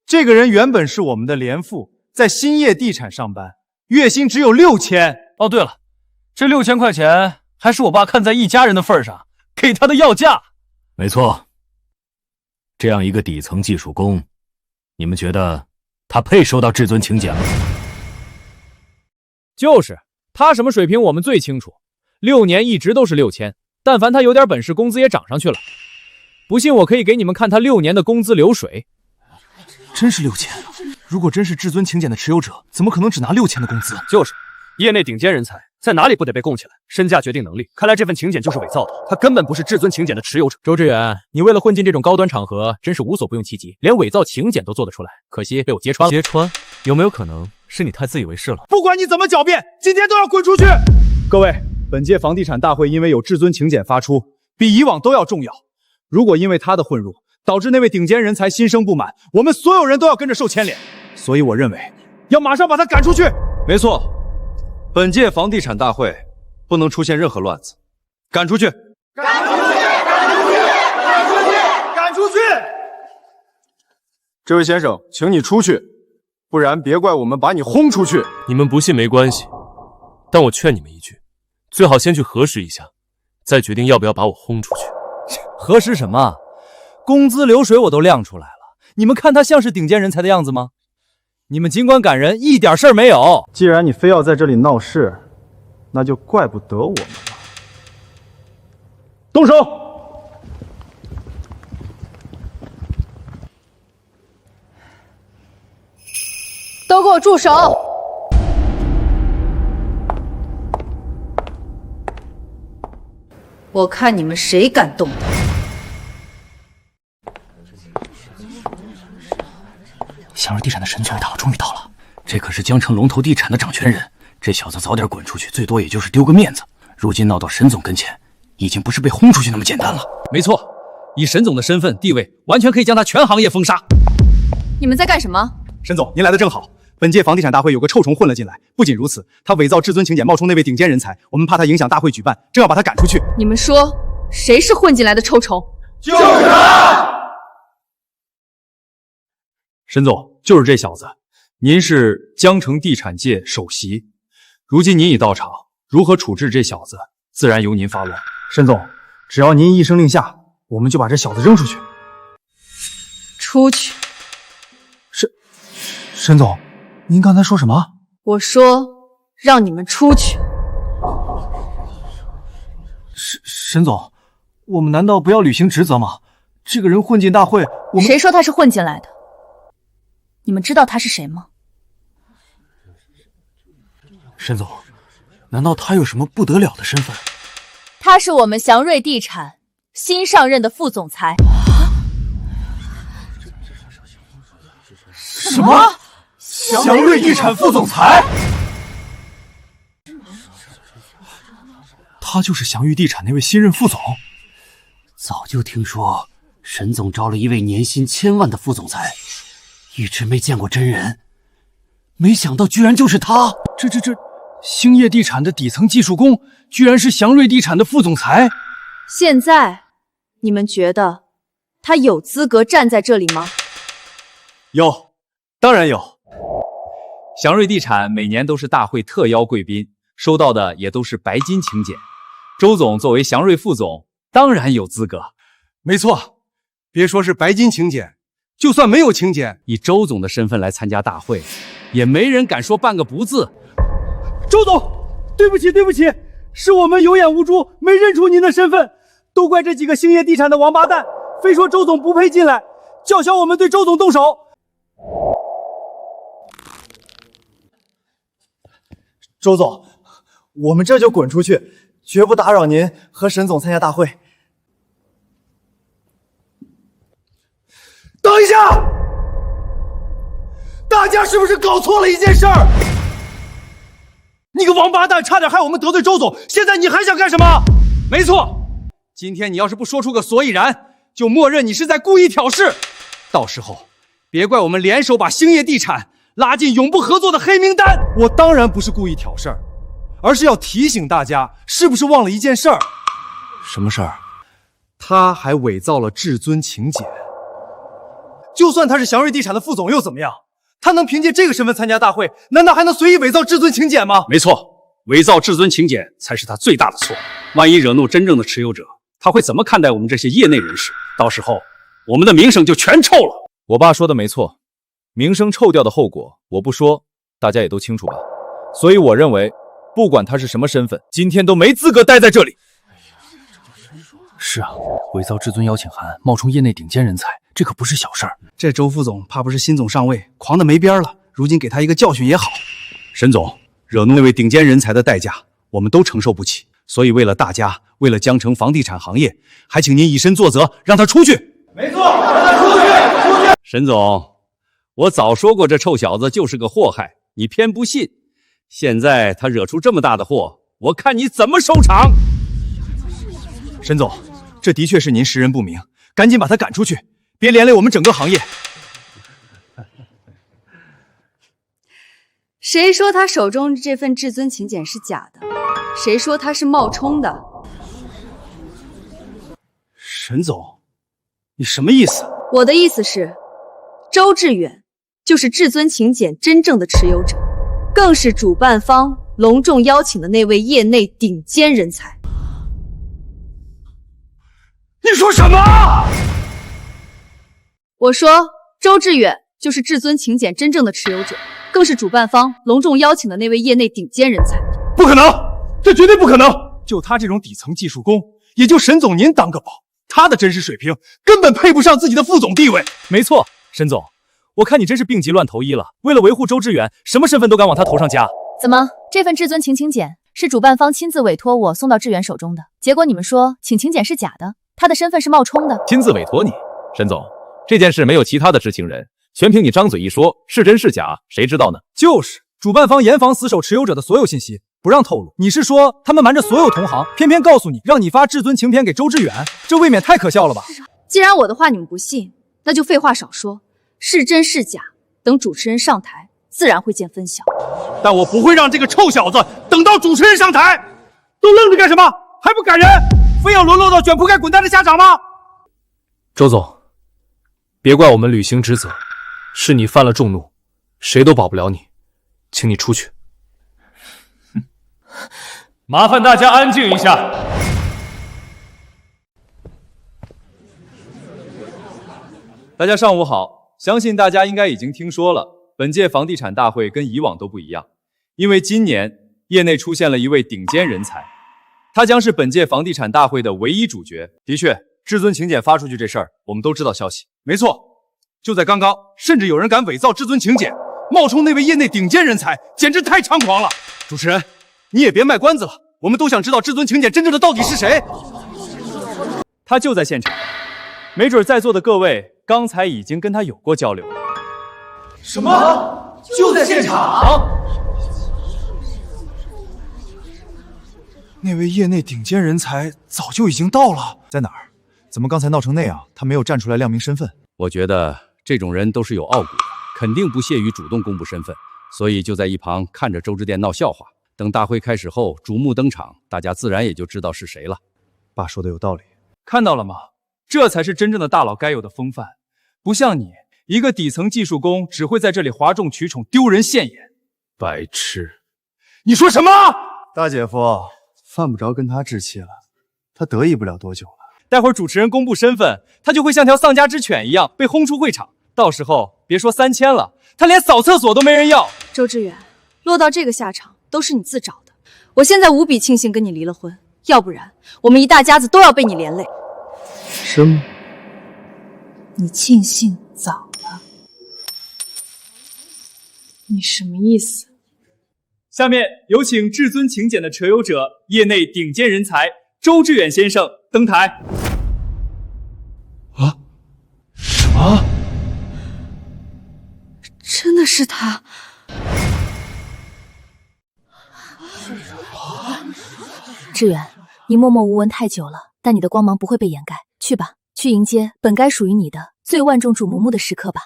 H: 这个人原本是我们的连副，在兴业地产上班，月薪只有6000。
S: 哦，对了，这6000块钱还是我爸看在一家人的份上给他的要价。
N: 没错，这样一个底层技术工，你们觉得他配收到至尊请柬吗？
C: 就是，他什么水平我们最清楚，6年一直都是6000，但凡他有点本事，工资也涨上去了。不信我可以给你们看他6年的工资流水。
H: 真是6000，如果真是至尊请柬的持有者，怎么可能只拿6000的工资？
S: 就是，业内顶尖人才在哪里不得被供起来？身价决定能力，看来这份请柬就是伪造的，他根本不是至尊请柬的持有者。
C: 周志远，你为了混进这种高端场合，真是无所不用其极，连伪造请柬都做得出来，可惜被我揭穿了。
V: 揭穿？有没有可能是你太自以为是了？
H: 不管你怎么狡辩，今天都要滚出去！各位，本届房地产大会因为有至尊请柬发出，比以往都要重要。如果因为他的混入，导致那位顶尖人才心生不满，我们所有人都要跟着受牵连。所以我认为，要马上把他赶出去。
G: 没错，本届房地产大会不能出现任何乱子，赶出去！
N: 赶出去！赶出去！赶出去！赶出去！
G: 这位先生，请你出去，不然别怪我们把你轰出去。
V: 你们不信没关系，但我劝你们一句，最好先去核实一下，再决定要不要把我轰出去。
H: 核实什么？工资流水我都亮出来了，你们看他像是顶尖人才的样子吗？你们尽管赶人，一点事儿没有。既然你非要在这里闹事，那就怪不得我们了。动手！
B: 都给我
L: 我住手！
E: 我看你们谁敢动他！
N: 祥瑞地产的沈总一到，终于到了。这可是江城龙头地产的掌权人，这小子早点滚出去，最多也就是丢个面子。如今闹到沈总跟前，已经不是被轰出去那么简单了。
C: 没错，以沈总的身份地位，完全可以将他全行业封杀。
B: 你们在干什么？
D: 沈总，您来的正好。本届房地产大会有个臭虫混了进来，不仅如此，他伪造至尊请柬，冒充那位顶尖人才，我们怕他影响大会举办，正要把他赶出去。
B: 你们说谁是混进来的臭虫？
M: 就是他！
H: 沈总，就是这小子。您是江城地产界首席，如今您已到场，如何处置这小子，自然由您发落。
D: 沈总，只要您一声令下，我们就把这小子扔出去。
B: 出去！
D: 沈总，您刚才说什么？
B: 我说让你们出去。
D: 沈总，我们难道不要履行职责吗？这个人混进大会，我们……
B: 谁说他是混进来的？你们知道他是谁吗？
D: 沈总，难道他有什么不得了的身份？
L: 他是我们祥瑞地产新上任的副总裁。
D: 什么？祥瑞地产副总裁？他就是祥瑞地产那位新任副总。
N: 早就听说沈总招了一位年薪1000万的副总裁，一直没见过真人，没想到居然就是他。
D: 这兴业地产的底层技术工，居然是祥瑞地产的副总裁。
B: 现在你们觉得他有资格站在这里吗？
C: 有，当然有。祥瑞地产每年都是大会特邀贵宾，收到的也都是白金请柬。周总作为祥瑞副总，当然有资格。
G: 没错，别说是白金请柬，就算没有请柬，
C: 以周总的身份来参加大会，也没人敢说半个不字。
Q: 周总，对不起，是我们有眼无珠，没认出您的身份，都怪这几个兴业地产的王八蛋，非说周总不配进来，叫嚣我们对周总动手。
D: 周总，我们这就滚出去，绝不打扰您和沈总参加大会。
P: 等一下，大家是不是搞错了一件事儿？你个王八蛋，差点害我们得罪周总，现在你还想干什么？
C: 没错，今天你要是不说出个所以然，就默认你是在故意挑事。到时候别怪我们联手把兴业地产拉进永不合作的黑名单。
G: 我当然不是故意挑事儿，而是要提醒大家，是不是忘了一件事儿？
D: 什么事儿？
G: 他还伪造了至尊请柬。就算他是祥瑞地产的副总又怎么样？他能凭借这个身份参加大会，难道还能随意伪造至尊请柬吗？
C: 没错，伪造至尊请柬才是他最大的错。万一惹怒真正的持有者，他会怎么看待我们这些业内人士？到时候我们的名声就全臭了。
V: 我爸说的没错，名声臭掉的后果我不说，大家也都清楚吧。所以我认为，不管他是什么身份，今天都没资格待在这里。
D: 是啊，伪造至尊邀请函，冒充业内顶尖人才，这可不是小事儿。这周副总怕不是新总上位，狂得没边了。如今给他一个教训也好。
C: 沈总，惹怒那位顶尖人才的代价，我们都承受不起。所以为了大家，为了江城房地产行业，还请您以身作则，让他出去。
P: 没错，让他出去。
C: 沈总，我早说过这臭小子就是个祸害，你偏不信。现在他惹出这么大的祸，我看你怎么收场。
D: 沈总，这的确是您识人不明，赶紧把他赶出去，别连累我们整个行业。
B: 谁说他手中这份至尊请柬是假的？谁说他是冒充的？
D: 沈总，你什么意思？
B: 我的意思是，周志远就是至尊请柬真正的持有者，更是主办方隆重邀请的那位业内顶尖人才。
P: 你说什么？
B: 我说周志远就是至尊请柬真正的持有者，更是主办方隆重邀请的那位业内顶尖人才。
P: 不可能，这绝对不可能！
D: 就他这种底层技术工，也就沈总您当个宝，他的真实水平根本配不上自己的副总地位。
H: 没错，沈总，
V: 我看你真是病急乱投医了。为了维护周志远，什么身份都敢往他头上加。
B: 怎么，这份至尊请请柬是主办方亲自委托我送到志远手中的？结果你们说请请柬是假的，他的身份是冒充的。
V: 亲自委托你，沈总，这件事没有其他的知情人，全凭你张嘴一说，是真是假，谁知道呢？
H: 就是主办方严防死守持有者的所有信息，不让透露。你是说他们瞒着所有同行，偏偏告诉你让你发至尊请柬给周志远？这未免太可笑了吧？
B: 既然我的话你们不信，那就废话少说，是真是假，等主持人上台，自然会见分晓。
M: 但我不会让这个臭小子等到主持人上台，都愣着干什么？还不赶人？非要沦落到卷铺盖滚蛋的下场吗？
A: 周总，别怪我们履行职责，是你犯了众怒，谁都保不了你，请你出去。
C: 麻烦大家安静一下。
G: 大家上午好，相信大家应该已经听说了，本届房地产大会跟以往都不一样，因为今年业内出现了一位顶尖人才，他将是本届房地产大会的唯一主角。的确，至尊请柬发出去这事儿，我们都知道消息。没错，就在刚刚，甚至有人敢伪造至尊请柬，冒充那位业内顶尖人才，简直太猖狂了。主持人，你也别卖关子了，我们都想知道至尊请柬真正的到底是谁。他就在现场，没准在座的各位刚才已经跟他有过交流。
M: 什么？就在现场？
H: 那位业内顶尖人才早就已经到了，在哪儿？怎么刚才闹成那样，他没有站出来亮明身份？
C: 我觉得这种人都是有傲骨的，肯定不屑于主动公布身份，所以就在一旁看着周之店闹笑话。等大会开始后，瞩目登场，大家自然也就知道是谁了。
H: 爸说的有道理，
G: 看到了吗？这才是真正的大佬该有的风范，不像你一个底层技术工，只会在这里哗众取宠，丢人现眼。
A: 白痴！
M: 你说什么？
H: 大姐夫，犯不着跟他置气了，他得意不了多久了。
G: 待会儿主持人公布身份，他就会像条丧家之犬一样被轰出会场。到时候别说3000了，他连扫厕所都没人要。
B: 周志远，落到这个下场都是你自找的。我现在无比庆幸跟你离了婚，要不然我们一大家子都要被你连累。
A: 什么？
B: 你庆幸早了？你什么意思？
G: 下面有请至尊请柬的持有者，业内顶尖人才周志远先生登台。
H: 什么？
B: 真的是他！志远，你默默无闻太久了，但你的光芒不会被掩盖。去吧，去迎接本该属于你的最万众瞩目的时刻吧。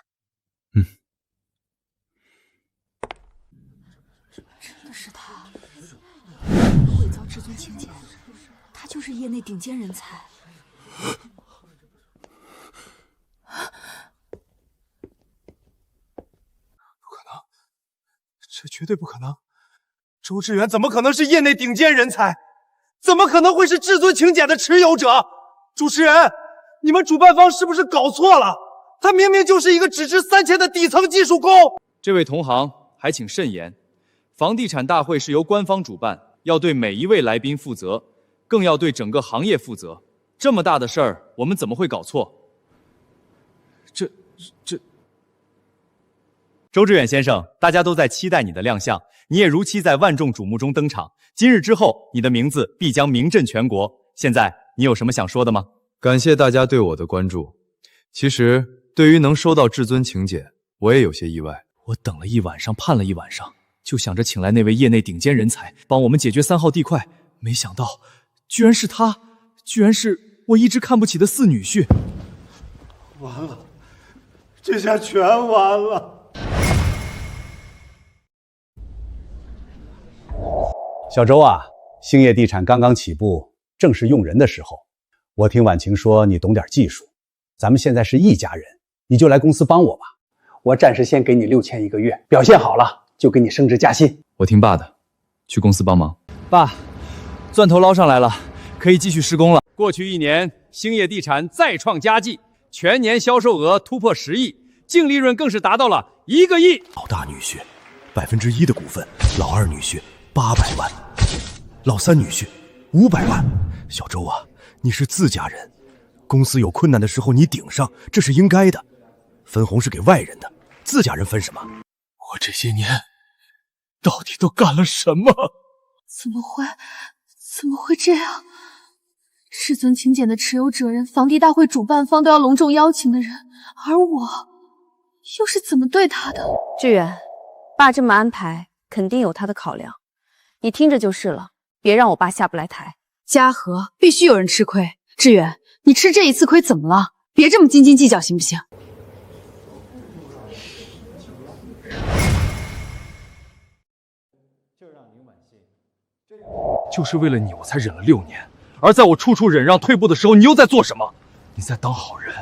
I: 真的是他，伪造至尊请柬，他就是业内顶尖人才。
H: 这绝对不可能！周志远怎么可能是业内顶尖人才？怎么可能会是至尊请柬的持有者？主持人，你们主办方是不是搞错了？他明明就是一个只值3000的底层技术工。
G: 这位同行还请慎言，房地产大会是由官方主办，要对每一位来宾负责，更要对整个行业负责。这么大的事儿，我们怎么会搞错？周志远先生，大家都在期待你的亮相，你也如期在万众瞩目中登场。今日之后，你的名字必将名震全国。现在，你有什么想说的吗？
A: 感谢大家对我的关注。其实，对于能收到至尊请柬，我也有些意外。
G: 我等了一晚上，盼了一晚上，就想着请来那位业内顶尖人才，帮我们解决3号地块。没想到，居然是他，居然是我一直看不起的4女婿。
M: 完了，这下全完了。
T: 小周啊，兴业地产刚刚起步，正是用人的时候。我听婉晴说你懂点技术，咱们现在是一家人，你就来公司帮我吧。我暂时先给你6000一个月，表现好了就给你升职加薪。
G: 我听爸的，去公司帮忙。爸，钻头捞上来了，可以继续施工了。过去1年，兴业地产再创佳绩，全年销售额突破10亿，净利润更是达到了1个亿。
F: 老大女婿1%的股份，老二女婿800万，老三女婿500万。小周啊，你是自家人，公司有困难的时候你顶上，这是应该的。分红是给外人的，自家人分什么？
K: 我这些年到底都干了什么？
I: 怎么会这样？至尊请柬的持有者人，房地大会主办方都要隆重邀请的人，而我又是怎么对他的？
B: 志远，爸这么安排，肯定有他的考量，你听着就是了，别让我爸下不来台。
R: 嘉禾必须有人吃亏，志远，你吃这一次亏怎么了？别这么斤斤计较，行不行？
H: 就是为了你，我才忍了6年。而在我处处忍让退步的时候，你又在做什么？你在当好人。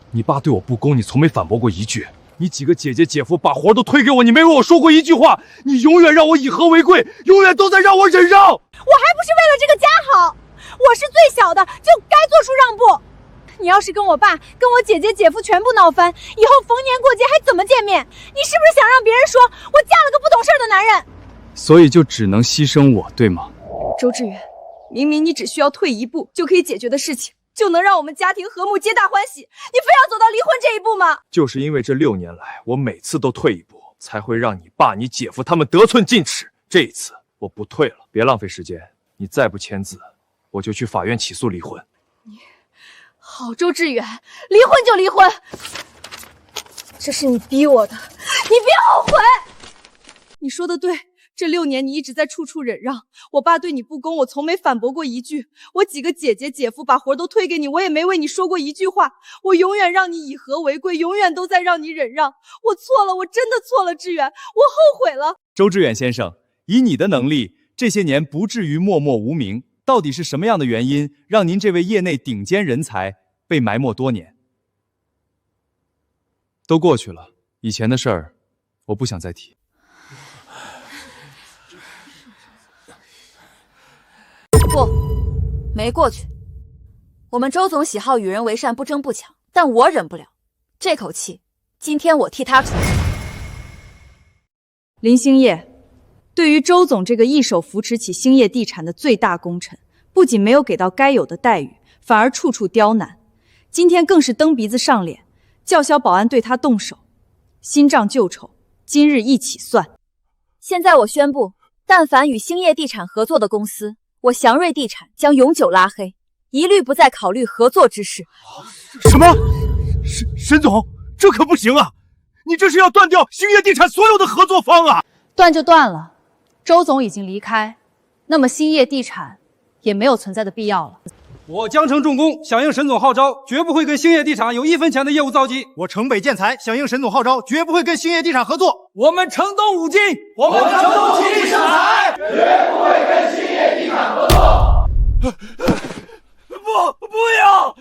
H: 你爸对我不公，你从没反驳过一句。你几个姐姐姐夫把活都推给我，你没为我说过一句话。你永远让我以和为贵，永远都在让我忍让。
J: 我还不是为了这个家好，我是最小的，就该做出让步。你要是跟我爸、跟我姐姐、姐夫全部闹翻，以后逢年过节还怎么见面？你是不是想让别人说我嫁了个不懂事的男人？
H: 所以就只能牺牲我，对吗？
R: 周志远，明明你只需要退一步就可以解决的事情，就能让我们家庭和睦、皆大欢喜，你非要走到离婚这一步吗？
H: 就是因为这6年来，我每次都退一步，才会让你爸、你姐夫他们得寸进尺。这一次我不退了，别浪费时间。你再不签字，我就去法院起诉离婚。
R: 好，周志远，离婚就离婚，这是你逼我的，你别后悔。你说的对。这6年你一直在处处忍让，我爸对你不公，我从没反驳过一句。我几个姐姐姐夫把活都推给你，我也没为你说过一句话。我永远让你以和为贵，永远都在让你忍让。我错了，我真的错了，志远，我后悔了。
V: 周志远先生，以你的能力，这些年不至于默默无名。到底是什么样的原因，让您这位业内顶尖人才被埋没多年？
H: 都过去了，以前的事儿，我不想再提。
E: 不，没过去。我们周总喜好与人为善，不争不抢，但我忍不了这口气。今天我替他出。
B: 林兴业，对于周总这个一手扶持起兴业地产的最大功臣，不仅没有给到该有的待遇，反而处处刁难。今天更是蹬鼻子上脸，叫嚣保安对他动手。新账旧仇，今日一起算。
E: 现在我宣布，但凡与兴业地产合作的公司，我祥瑞地产将永久拉黑，一律不再考虑合作之事。
M: 什么？沈总，这可不行啊！你这是要断掉兴业地产所有的合作方啊！
R: 断就断了，周总已经离开，那么兴业地产也没有存在的必要了。
C: 我江城重工响应沈总号召，绝不会跟兴业地产有1分钱的业务交集。
U: 我城北建材响应沈总号召，绝不会跟兴业地产合作。
C: 我们城东五金，
U: 我们城东奇力生财，绝不会跟兴业地产合作。
Q: 不要，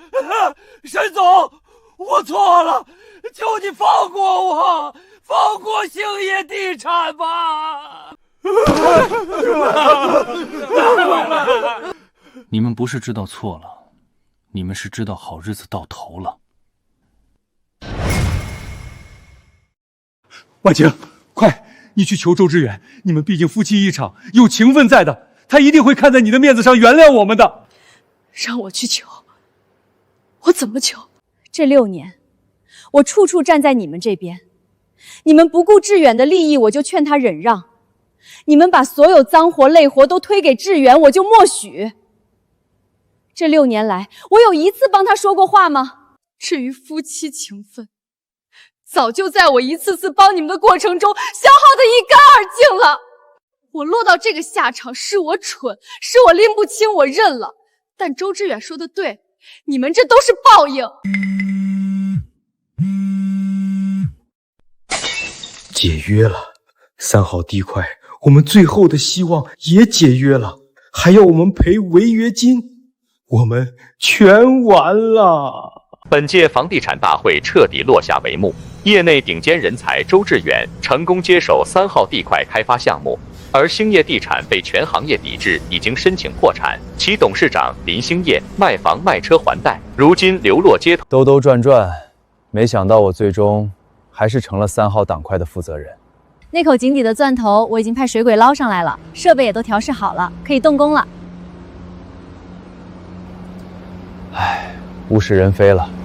Q: 沈总，我错了，求你放过我，放过兴业地产吧。
N: 你们不是知道错了，你们是知道好日子到头了。
H: 婉晴，快，你去求周志远，你们毕竟夫妻一场，有情分在的，他一定会看在你的面子上原谅我们的。
R: 让我去求，我怎么求？
B: 这6年，我处处站在你们这边，你们不顾志远的利益，我就劝他忍让；你们把所有脏活累活都推给志远，我就默许。这6年来，我有一次帮他说过话吗？
R: 至于夫妻情分，早就在我一次次帮你们的过程中消耗得一干二净了。我落到这个下场，是我蠢，是我拎不清，我认了。但周志远说的对，你们这都是报应。
D: 解约了，3号地块，我们最后的希望也解约了，还要我们赔违约金，我们全完了。
W: 本届房地产大会彻底落下帷幕，业内顶尖人才周志远成功接手3号地块开发项目，而兴业地产被全行业抵制，已经申请破产，其董事长林兴业卖房卖车还贷，如今流落街头。
V: 兜兜转转，没想到我最终还是成了3号党块的负责人。
B: 那口井底的钻头我已经派水鬼捞上来了，设备也都调试好了，可以动工了。
V: 唉，物是人非了。